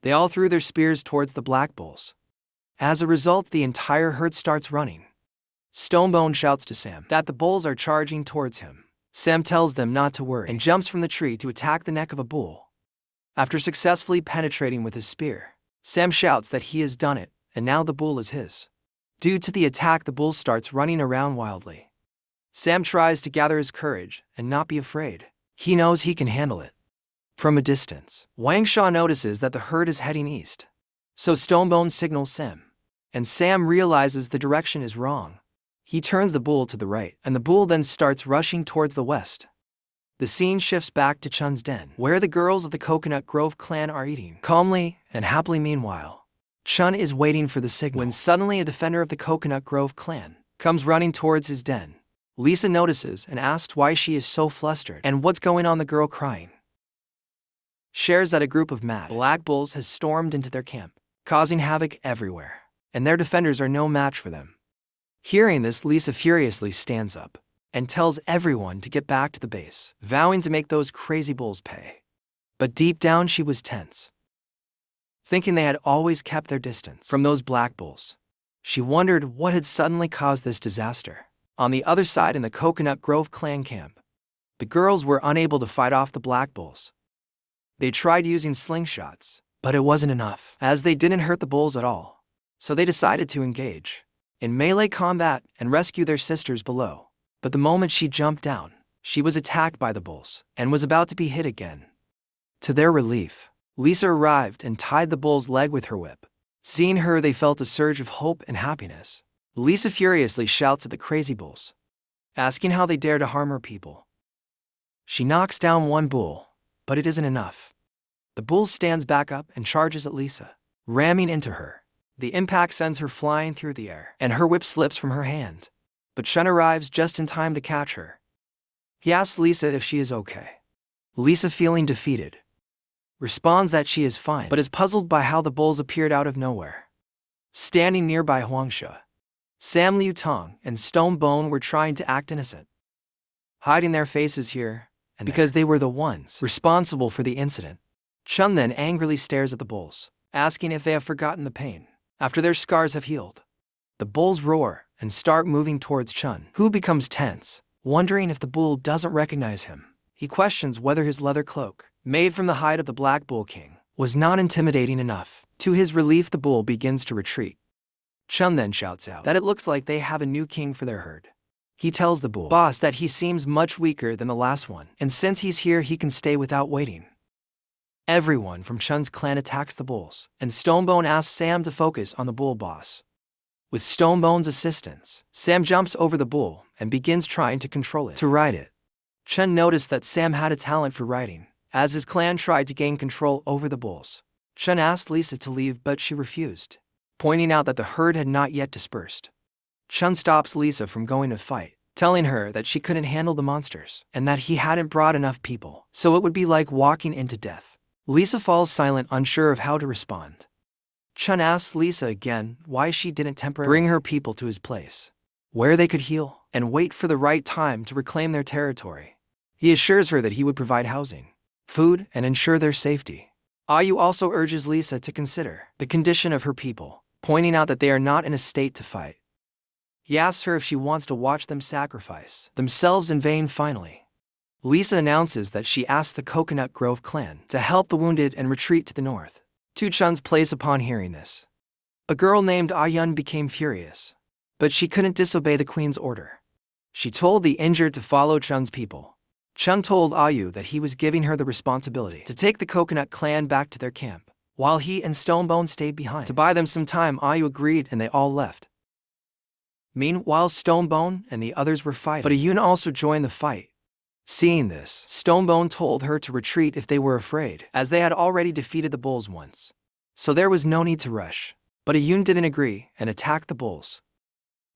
Speaker 1: they all threw their spears towards the black bulls. As a result, the entire herd starts running. Stonebone shouts to Sam that the bulls are charging towards him. Sam tells them not to worry and jumps from the tree to attack the neck of a bull. After successfully penetrating with his spear, Sam shouts that he has done it, and now the bull is his. Due to the attack, the bull starts running around wildly. Sam tries to gather his courage and not be afraid. He knows he can handle it. From a distance, Wang Sha notices that the herd is heading east, so Stonebone signals Sam, and Sam realizes the direction is wrong. He turns the bull to the right, and the bull then starts rushing towards the west. The scene shifts back to Chun's den, where the girls of the Coconut Grove clan are eating calmly and happily. Meanwhile, Chun is waiting for the signal when suddenly a defender of the Coconut Grove clan comes running towards his den. Lisa notices and asks why she is so flustered and what's going on. The girl, crying, shares that a group of mad black bulls has stormed into their camp, causing havoc everywhere, and their defenders are no match for them. Hearing this, Lisa furiously stands up and tells everyone to get back to the base, vowing to make those crazy bulls pay. But deep down she was tense, thinking they had always kept their distance from those black bulls. She wondered what had suddenly caused this disaster. On the other side, in the Coconut Grove clan camp, the girls were unable to fight off the black bulls. They tried using slingshots, but it wasn't enough, as they didn't hurt the bulls at all. So they decided to engage in melee combat and rescue their sisters below. But the moment she jumped down, she was attacked by the bulls and was about to be hit again. To their relief, Lisa arrived and tied the bull's leg with her whip. Seeing her, they felt a surge of hope and happiness. Lisa furiously shouts at the crazy bulls, asking how they dare to harm her people. She knocks down one bull, but it isn't enough. The bull stands back up and charges at Lisa, ramming into her. The impact sends her flying through the air, and her whip slips from her hand. But Chun arrives just in time to catch her. He asks Lisa if she is okay. Lisa, feeling defeated, responds that she is fine, but is puzzled by how the bulls appeared out of nowhere. Standing nearby, Huangsha, Sam Liu Tong, and Stone Bone were trying to act innocent, hiding their faces here and because they were the ones responsible for the incident. Chun then angrily stares at the bulls, asking if they have forgotten the pain after their scars have healed. The bulls roar and start moving towards Chun, who becomes tense, wondering if the bull doesn't recognize him. He questions whether his leather cloak, made from the hide of the Black Bull King, was not intimidating enough. To his relief, the bull begins to retreat. Chun then shouts out that it looks like they have a new king for their herd. He tells the bull boss that he seems much weaker than the last one, and since he's here, he can stay without waiting. Everyone from Chun's clan attacks the bulls, and Stonebone asks Sam to focus on the bull boss. With Stonebone's assistance, Sam jumps over the bull and begins trying to control it, to ride it. Chun noticed that Sam had a talent for riding, as his clan tried to gain control over the bulls. Chun asked Lisa to leave, but she refused, pointing out that the herd had not yet dispersed. Chun stops Lisa from going to fight, telling her that she couldn't handle the monsters, and that he hadn't brought enough people, so it would be like walking into death. Lisa falls silent, unsure of how to respond. Chun asks Lisa again why she didn't temporarily bring her people to his place, where they could heal and wait for the right time to reclaim their territory. He assures her that he would provide housing, food, and ensure their safety. Ayu also urges Lisa to consider the condition of her people, pointing out that they are not in a state to fight. He asks her if she wants to watch them sacrifice themselves in vain. Finally, Lisa announces that she asked the Coconut Grove clan to help the wounded and retreat to the north. To Chun's place. Upon hearing this, a girl named Ayun became furious, but she couldn't disobey the queen's order. She told the injured to follow Chun's people. Chun told Ayu that he was giving her the responsibility to take the Coconut clan back to their camp, while he and Stonebone stayed behind to buy them some time. Ayu agreed and they all left. Meanwhile, Stonebone and the others were fighting, but Ayun also joined the fight. Seeing this, Stonebone told her to retreat if they were afraid, as they had already defeated the bulls once. So there was no need to rush. But Ayun didn't agree and attacked the bulls.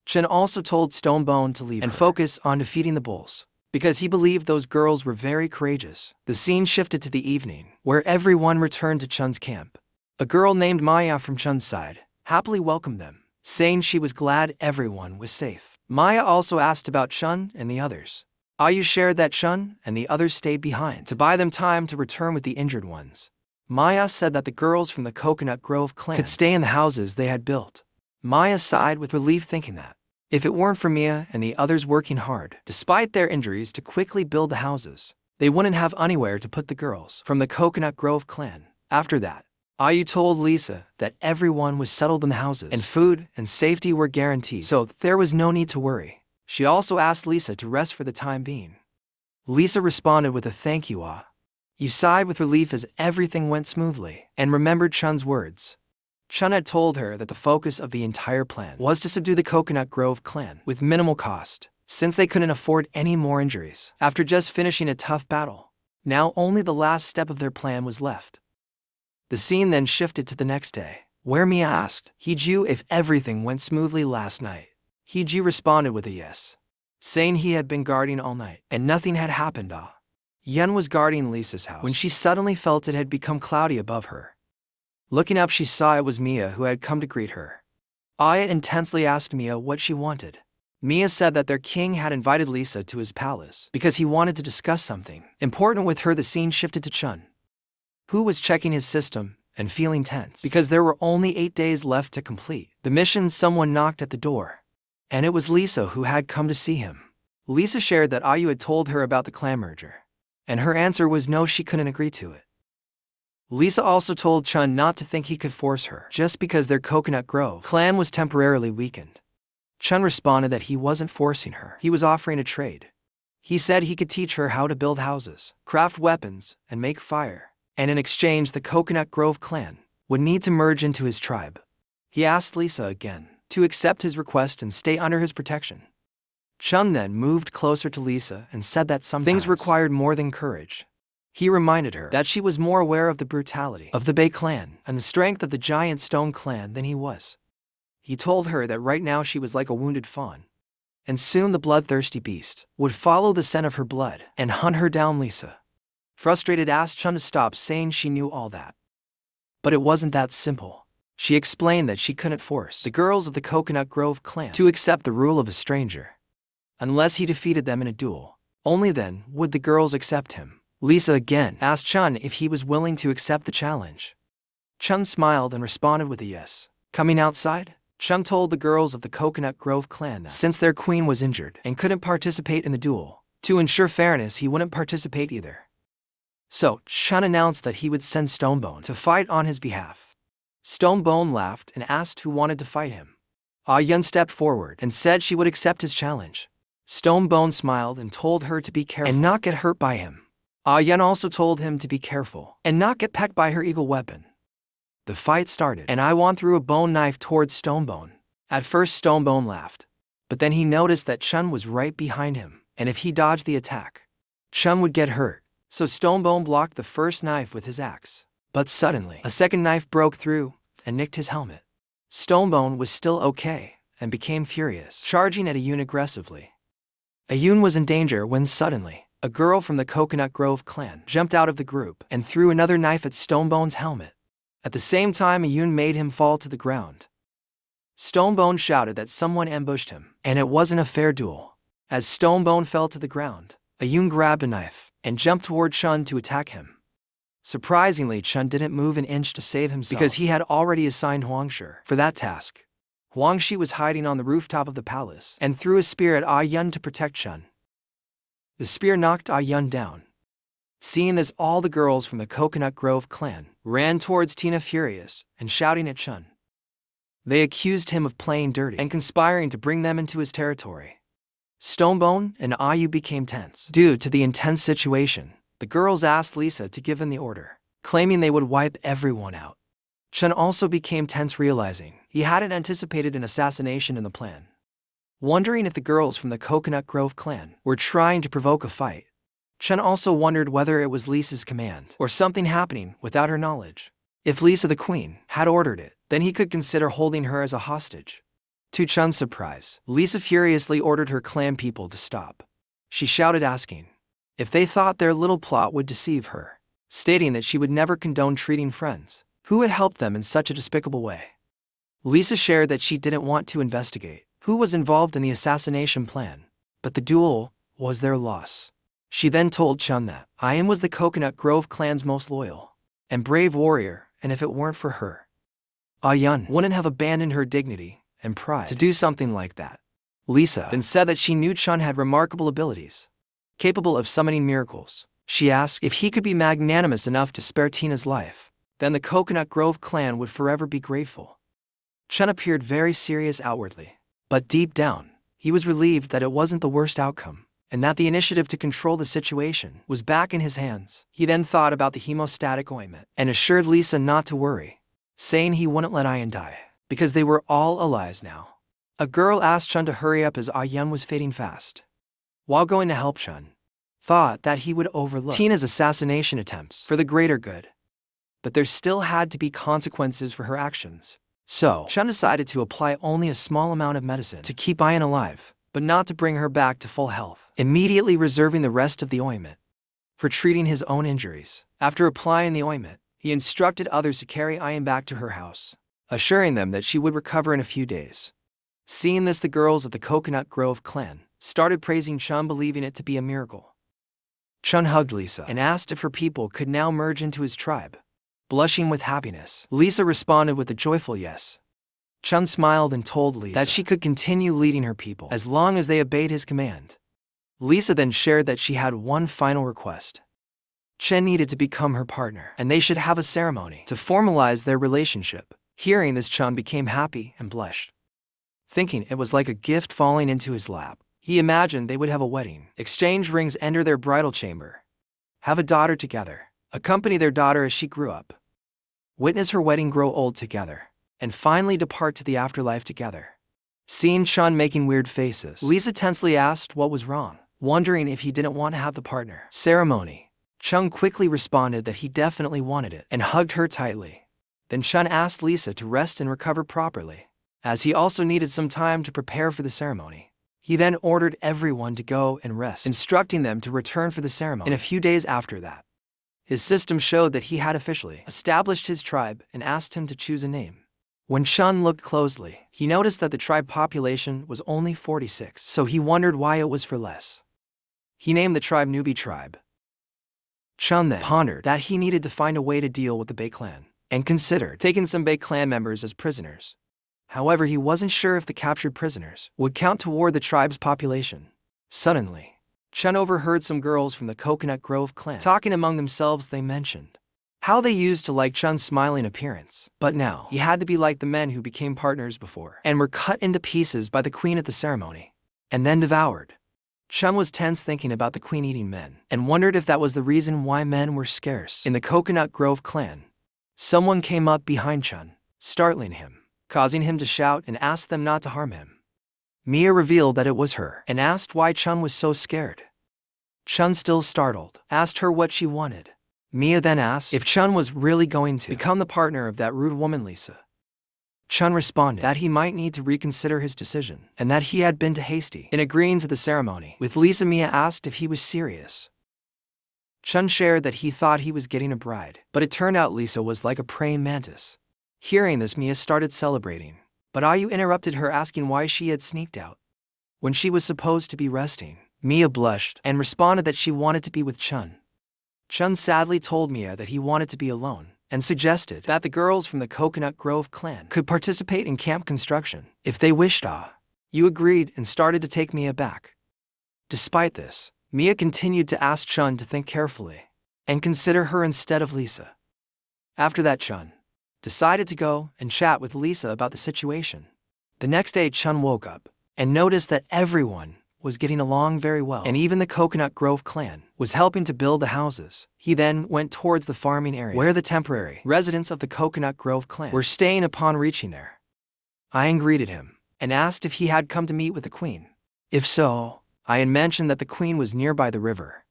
Speaker 1: Chun also told Stonebone to leave and focus on defeating the bulls, because he believed those girls were very courageous. The scene shifted to the evening, where everyone returned to Chun's camp. A girl named Maya from Chun's side happily welcomed them, saying she was glad everyone was safe. Maya also asked about Chun and the others. Ayu shared that Chun and the others stayed behind to buy them time to return with the injured ones. Maya said that the girls from the Coconut Grove clan could stay in the houses they had built. Maya sighed with relief, thinking that if it weren't for Mia and the others working hard, despite their injuries, to quickly build the houses, they wouldn't have anywhere to put the girls from the Coconut Grove clan. After that, Ayu told Lisa that everyone was settled in the houses and food and safety were guaranteed, so there was no need to worry. She also asked Lisa to rest for the time being. Lisa responded with a thank you. You sighed with relief as everything went smoothly, and remembered Chun's words. Chun had told her that the focus of the entire plan was to subdue the Coconut Grove clan with minimal cost, since they couldn't afford any more injuries after just finishing a tough battle. Now only the last step of their plan was left. The scene then shifted to the next day, Where Mia asked Heju if everything went smoothly last night. Heju responded with a yes, saying he had been guarding all night and nothing had happened. Yen was guarding Lisa's house when she suddenly felt it had become cloudy above her. Looking up, she saw it was Mia who had come to greet her. Aya intensely asked Mia what she wanted. Mia said that their king had invited Lisa to his palace because he wanted to discuss something important with her. The scene shifted to Chun, who was checking his system and feeling tense because there were only 8 days left to complete the mission. Someone knocked at the door, and it was Lisa who had come to see him. Lisa shared that Ayu had told her about the clan merger, and her answer was no, she couldn't agree to it. Lisa also told Chun not to think he could force her just because their Coconut Grove clan was temporarily weakened. Chun responded that he wasn't forcing her, he was offering a trade. He said he could teach her how to build houses, craft weapons, and make fire, and in exchange the Coconut Grove clan would need to merge into his tribe. He asked Lisa again to accept his request and stay under his protection. Chun then moved closer to Lisa and said that some things required more than courage. He reminded her that she was more aware of the brutality of the Bay clan and the strength of the Giant Stone clan than he was. He told her that right now she was like a wounded fawn, and soon the bloodthirsty beast would follow the scent of her blood and hunt her down. Lisa, frustrated, asked Chun to stop, saying she knew all that. But it wasn't that simple. She explained that she couldn't force the girls of the Coconut Grove clan to accept the rule of a stranger. Unless he defeated them in a duel, only then would the girls accept him. Lisa again asked Chun if he was willing to accept the challenge. Chun smiled and responded with a yes. Coming outside, Chun told the girls of the Coconut Grove clan that since their queen was injured and couldn't participate in the duel, to ensure fairness he wouldn't participate either. So, Chun announced that he would send Stonebone to fight on his behalf. Stonebone laughed and asked who wanted to fight him. Ah-Yun stepped forward and said she would accept his challenge. Stonebone smiled and told her to be careful and not get hurt by him. Ah-Yun also told him to be careful and not get pecked by her eagle weapon. The fight started, and Ah-Yun threw a bone knife towards Stonebone. At first Stonebone laughed, but then he noticed that Chun was right behind him, and if he dodged the attack, Chun would get hurt. So Stonebone blocked the first knife with his axe. But suddenly, a second knife broke through and nicked his helmet. Stonebone was still okay and became furious, charging at Ah-Yun aggressively. Ah-Yun was in danger when suddenly, a girl from the Coconut Grove clan jumped out of the group and threw another knife at Stonebone's helmet. At the same time, Ah-Yun made him fall to the ground. Stonebone shouted that someone ambushed him, and it wasn't a fair duel. As Stonebone fell to the ground, Ah-Yun grabbed a knife and jumped toward Chun to attack him. Surprisingly, Chun didn't move an inch to save himself because he had already assigned Huangshi for that task. Huangshi was hiding on the rooftop of the palace and threw a spear at Ah-Yun to protect Chun. The spear knocked Ah-Yun down. Seeing this, all the girls from the Coconut Grove clan ran towards Tina furious and shouting at Chun. They accused him of playing dirty and conspiring to bring them into his territory. Stonebone and Ah-Yun became tense. Due to the intense situation, the girls asked Lisa to give in the order, claiming they would wipe everyone out. Chun also became tense, realizing he hadn't anticipated an assassination in the plan. Wondering if the girls from the Coconut Grove clan were trying to provoke a fight, Chun also wondered whether it was Lisa's command or something happening without her knowledge. If Lisa the queen had ordered it, then he could consider holding her as a hostage. To Chun's surprise, Lisa furiously ordered her clan people to stop. She shouted, asking if they thought their little plot would deceive her, stating that she would never condone treating friends who had helped them in such a despicable way. Lisa shared that she didn't want to investigate who was involved in the assassination plan, but the duel was their loss. She then told Chun that Ah-Yun was the Coconut Grove clan's most loyal and brave warrior, and if it weren't for her, Ah-Yun wouldn't have abandoned her dignity and pride to do something like that. Lisa then said that she knew Chun had remarkable abilities, capable of summoning miracles. She asked if he could be magnanimous enough to spare Tina's life, then the Coconut Grove clan would forever be grateful. Chun appeared very serious outwardly, but deep down, he was relieved that it wasn't the worst outcome, and that the initiative to control the situation was back in his hands. He then thought about the hemostatic ointment and assured Lisa not to worry, saying he wouldn't let Ah-Yun die, because they were all allies now. A girl asked Chun to hurry up as Ah-Yun was fading fast. While going to help, Chun thought that he would overlook Tina's assassination attempts for the greater good. but there still had to be consequences for her actions. So, Chun decided to apply only a small amount of medicine to keep Ayan alive, but not to bring her back to full health, immediately reserving the rest of the ointment for treating his own injuries. After applying the ointment, he instructed others to carry Ayan back to her house, assuring them that she would recover in a few days. Seeing this, the girls of the Coconut Grove clan started praising Chun, believing it to be a miracle. Chun hugged Lisa and asked if her people could now merge into his tribe. Blushing with happiness, Lisa responded with a joyful yes. Chun smiled and told Lisa that she could continue leading her people as long as they obeyed his command. Lisa then shared that she had one final request. Chen needed to become her partner, and they should have a ceremony to formalize their relationship. Hearing this, Chun became happy and blushed. Thinking it was like a gift falling into his lap, he imagined they would have a wedding, exchange rings, enter their bridal chamber, have a daughter together, accompany their daughter as she grew up, witness her wedding, grow old together, and finally depart to the afterlife together. Seeing Chun making weird faces, Lisa tensely asked what was wrong, wondering if he didn't want to have the partner ceremony. Chun quickly responded that he definitely wanted it and hugged her tightly. Then Chun asked Lisa to rest and recover properly, as he also needed some time to prepare for the ceremony. He then ordered everyone to go and rest, instructing them to return for the ceremony in a few days after that. His system showed that he had officially established his tribe and asked him to choose a name. When Chun looked closely, he noticed that the tribe population was only 46, so he wondered why it was for less. He named the tribe Newbie Tribe. Chun then pondered that he needed to find a way to deal with the Bei clan, and considered taking some Bei clan members as prisoners. However, he wasn't sure if the captured prisoners would count toward the tribe's population. Suddenly, Chun overheard some girls from the Coconut Grove clan talking among themselves. They mentioned how they used to like Chun's smiling appearance, but now he had to be like the men who became partners before and were cut into pieces by the queen at the ceremony, and then devoured. Chun was tense thinking about the queen eating men, and wondered if that was the reason why men were scarce in the Coconut Grove clan. Someone came up behind Chun, startling him, causing him to shout and ask them not to harm him. Mia revealed that it was her and asked why Chun was so scared. Chun, still startled, asked her what she wanted. Mia then asked if Chun was really going to become the partner of that rude woman Lisa. Chun responded that he might need to reconsider his decision and that he had been too hasty in agreeing to the ceremony with Lisa. Mia asked if he was serious. Chun shared that he thought he was getting a bride, but it turned out Lisa was like a praying mantis. Hearing this, Mia started celebrating, but Ayu interrupted her, asking why she had sneaked out when she was supposed to be resting. Mia blushed and responded that she wanted to be with Chun. Chun sadly told Mia that he wanted to be alone and suggested that the girls from the Coconut Grove clan could participate in camp construction if they wished. Yu agreed and started to take Mia back. Despite this, Mia continued to ask Chun to think carefully and consider her instead of Lisa. After that, Chun decided to go and chat with Lisa about the situation. The next day, Chun woke up and noticed that everyone was getting along very well, and even the Coconut Grove clan was helping to build the houses. He then went towards the farming area where the temporary residents of the Coconut Grove clan were staying. Upon reaching there, Ayan greeted him and asked if he had come to meet with the queen. If so, Ayan mentioned that the queen was nearby the river.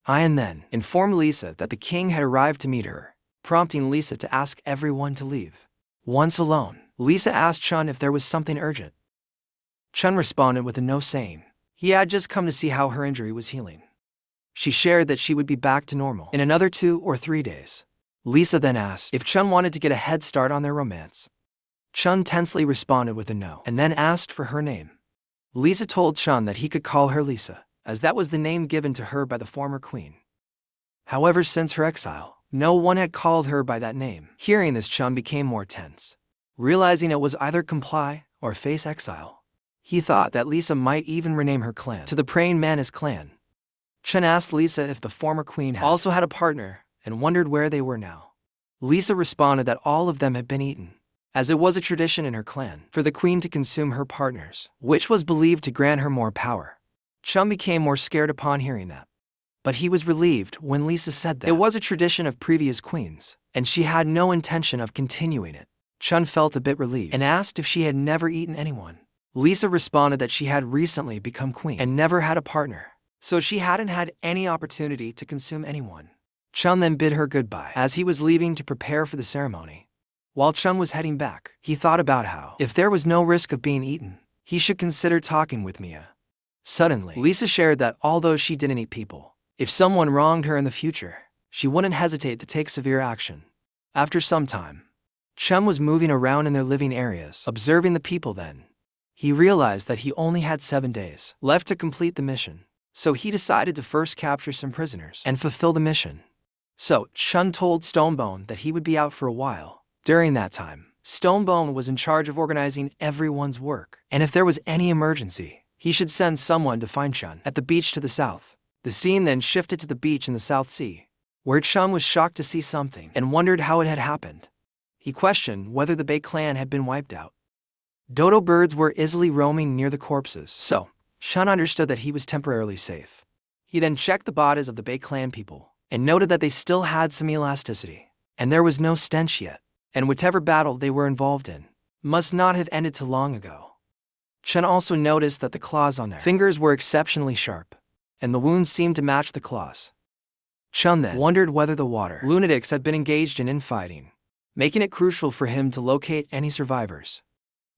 Speaker 1: Ayan then informed Lisa that the king had arrived to meet her, prompting Lisa to ask everyone to leave. Once alone, Lisa asked Chun if there was something urgent. Chun responded with a no, saying he had just come to see how her injury was healing. She shared that she would be back to normal in another 2 or 3 days. Lisa then asked if Chun wanted to get a head start on their romance. Chun tensely responded with a no and then asked for her name. Lisa told Chun that he could call her Lisa, as that was the name given to her by the former queen. However, since her exile, no one had called her by that name. Hearing this, Chun became more tense, realizing it was either comply or face exile. He thought that Lisa might even rename her clan to the Praying Mantis clan. Chun asked Lisa if the former queen also had a partner and wondered where they were now. Lisa responded that all of them had been eaten, as it was a tradition in her clan for the queen to consume her partners, which was believed to grant her more power. Chun became more scared upon hearing that, but he was relieved when Lisa said that it was a tradition of previous queens, and she had no intention of continuing it. Chun felt a bit relieved and asked if she had never eaten anyone. Lisa responded that she had recently become queen and never had a partner, so she hadn't had any opportunity to consume anyone. Chun then bid her goodbye as he was leaving to prepare for the ceremony. While Chun was heading back, he thought about how, if there was no risk of being eaten, he should consider talking with Mia. Suddenly, Lisa shared that although she didn't eat people, if someone wronged her in the future, she wouldn't hesitate to take severe action. After some time, Chun was moving around in their living areas, observing the people then. He realized that he only had 7 days left to complete the mission, so he decided to first capture some prisoners and fulfill the mission. So, Chun told Stonebone that he would be out for a while. During that time, Stonebone was in charge of organizing everyone's work, and if there was any emergency, he should send someone to find Chun at the beach to the south. The scene then shifted to the beach in the South Sea, where Chun was shocked to see something and wondered how it had happened. He questioned whether the Bay clan had been wiped out. Dodo birds were easily roaming near the corpses, so Chun understood that he was temporarily safe. He then checked the bodies of the Bay clan people and noted that they still had some elasticity, and there was no stench yet, and whatever battle they were involved in must not have ended too long ago. Chun also noticed that the claws on their fingers were exceptionally sharp, and the wounds seemed to match the claws. Chun then wondered whether the water lunatics had been engaged in infighting, making it crucial for him to locate any survivors.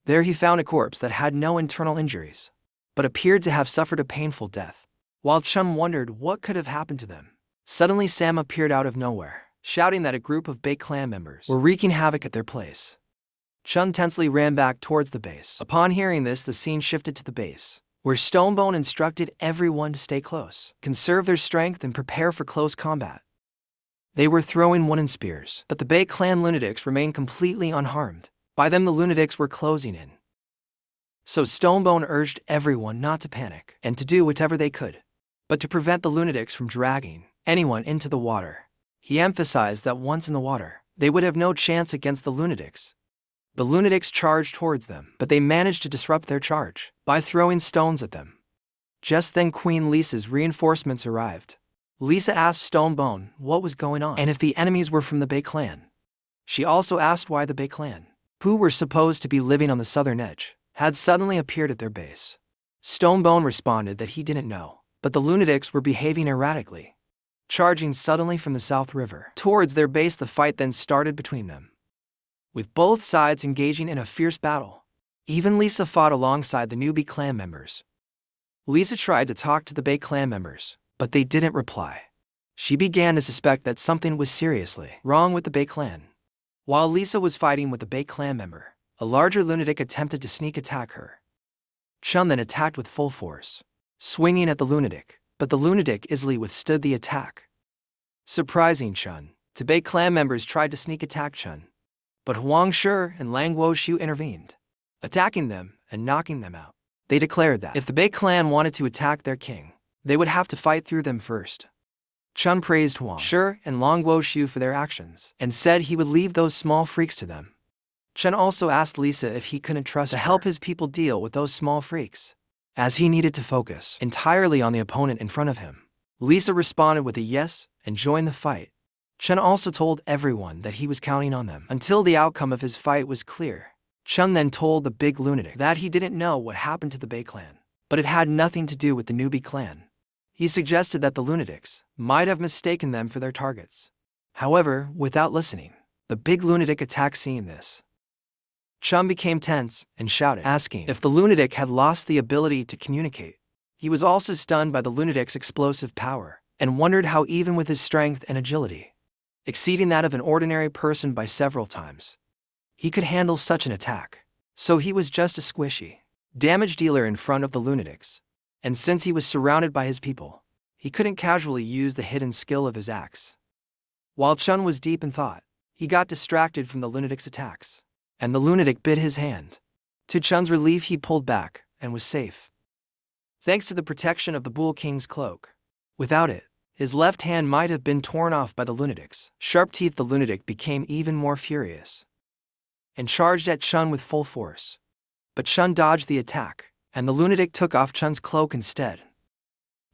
Speaker 1: There he found a corpse that had no internal injuries, but appeared to have suffered a painful death. While Chun wondered what could have happened to them, suddenly Sam appeared out of nowhere, shouting that a group of Bay clan members were wreaking havoc at their place. Chun tensely ran back towards the base. Upon hearing this, the scene shifted to the base, where Stonebone instructed everyone to stay close, conserve their strength, and prepare for close combat. They were throwing wooden spears, but the Bay clan lunatics remained completely unharmed. By them, the lunatics were closing in. So Stonebone urged everyone not to panic and to do whatever they could, but to prevent the lunatics from dragging anyone into the water. He emphasized that once in the water, they would have no chance against the lunatics. The lunatics charged towards them, but they managed to disrupt their charge by throwing stones at them. Just then Queen Lisa's reinforcements arrived. Lisa asked Stonebone what was going on and if the enemies were from the Bay clan. She also asked why the Bay clan, who were supposed to be living on the southern edge, had suddenly appeared at their base. Stonebone responded that he didn't know, but the lunatics were behaving erratically, charging suddenly from the South River towards their base. The fight then started between them, with both sides engaging in a fierce battle. Even Lisa fought alongside the newbie clan members. Lisa tried to talk to the Bay clan members, but they didn't reply. She began to suspect that something was seriously wrong with the Bay clan. While Lisa was fighting with the Bay clan member, a larger lunatic attempted to sneak attack her. Chun then attacked with full force, swinging at the lunatic, but the lunatic easily withstood the attack. Surprising Chun, the Bay clan members tried to sneak attack Chun, but Huang Shi and Lang Wushu intervened, attacking them and knocking them out. They declared that if the Bay clan wanted to attack their king, they would have to fight through them first. Chun praised Huang Shi and Lang Wushu for their actions and said he would leave those small freaks to them. Chun also asked Lisa if he couldn't trust her to help his people deal with those small freaks, as he needed to focus entirely on the opponent in front of him. Lisa responded with a yes and joined the fight. Chun also told everyone that he was counting on them until the outcome of his fight was clear. Chun then told the big lunatic that he didn't know what happened to the Bay clan, but it had nothing to do with the newbie clan. He suggested that the lunatics might have mistaken them for their targets. However, without listening, the big lunatic attacked. Seeing this, Chun became tense and shouted, asking if the lunatic had lost the ability to communicate. He was also stunned by the lunatic's explosive power and wondered how, even with his strength and agility, exceeding that of an ordinary person by several times, he could handle such an attack. So he was just a squishy damage dealer in front of the lunatics, and since he was surrounded by his people, he couldn't casually use the hidden skill of his axe. While Chun was deep in thought, he got distracted from the lunatic's attacks, and the lunatic bit his hand. To Chun's relief, he pulled back and was safe, thanks to the protection of the Bull King's cloak. Without it, his left hand might have been torn off by the lunatics. Sharp teeth. The lunatic became even more furious and charged at Chun with full force, but Chun dodged the attack, and the lunatic took off Chun's cloak instead.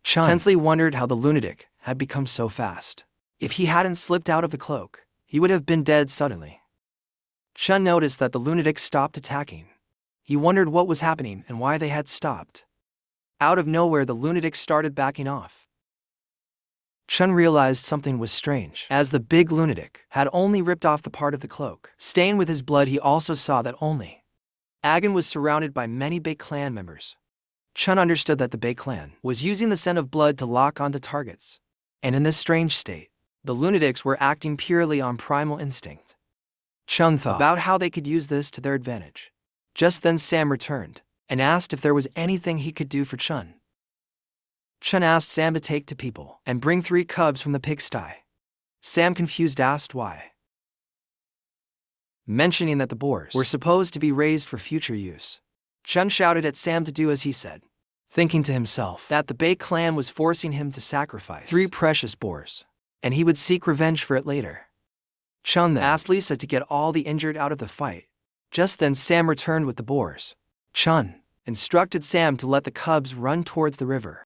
Speaker 1: Chun tensely wondered how the lunatic had become so fast. If he hadn't slipped out of the cloak, he would have been dead suddenly. Chun noticed that the lunatics stopped attacking. He wondered what was happening and why they had stopped. Out of nowhere, the lunatics started backing off. Chun realized something was strange, as the big lunatic had only ripped off the part of the cloak. Stained with his blood, he also saw that only Agan was surrounded by many Bay clan members. Chun understood that the Bay clan was using the scent of blood to lock onto targets. And in this strange state, the lunatics were acting purely on primal instinct. Chun thought about how they could use this to their advantage. Just then Sam returned and asked if there was anything he could do for Chun. Chun asked Sam to take to people and bring 3 cubs from the pigsty. Sam, confused, asked why, mentioning that the boars were supposed to be raised for future use. Chun shouted at Sam to do as he said, thinking to himself that the Bay clan was forcing him to sacrifice 3 precious boars, and he would seek revenge for it later. Chun then asked Lisa to get all the injured out of the fight. Just then Sam returned with the boars. Chun instructed Sam to let the cubs run towards the river.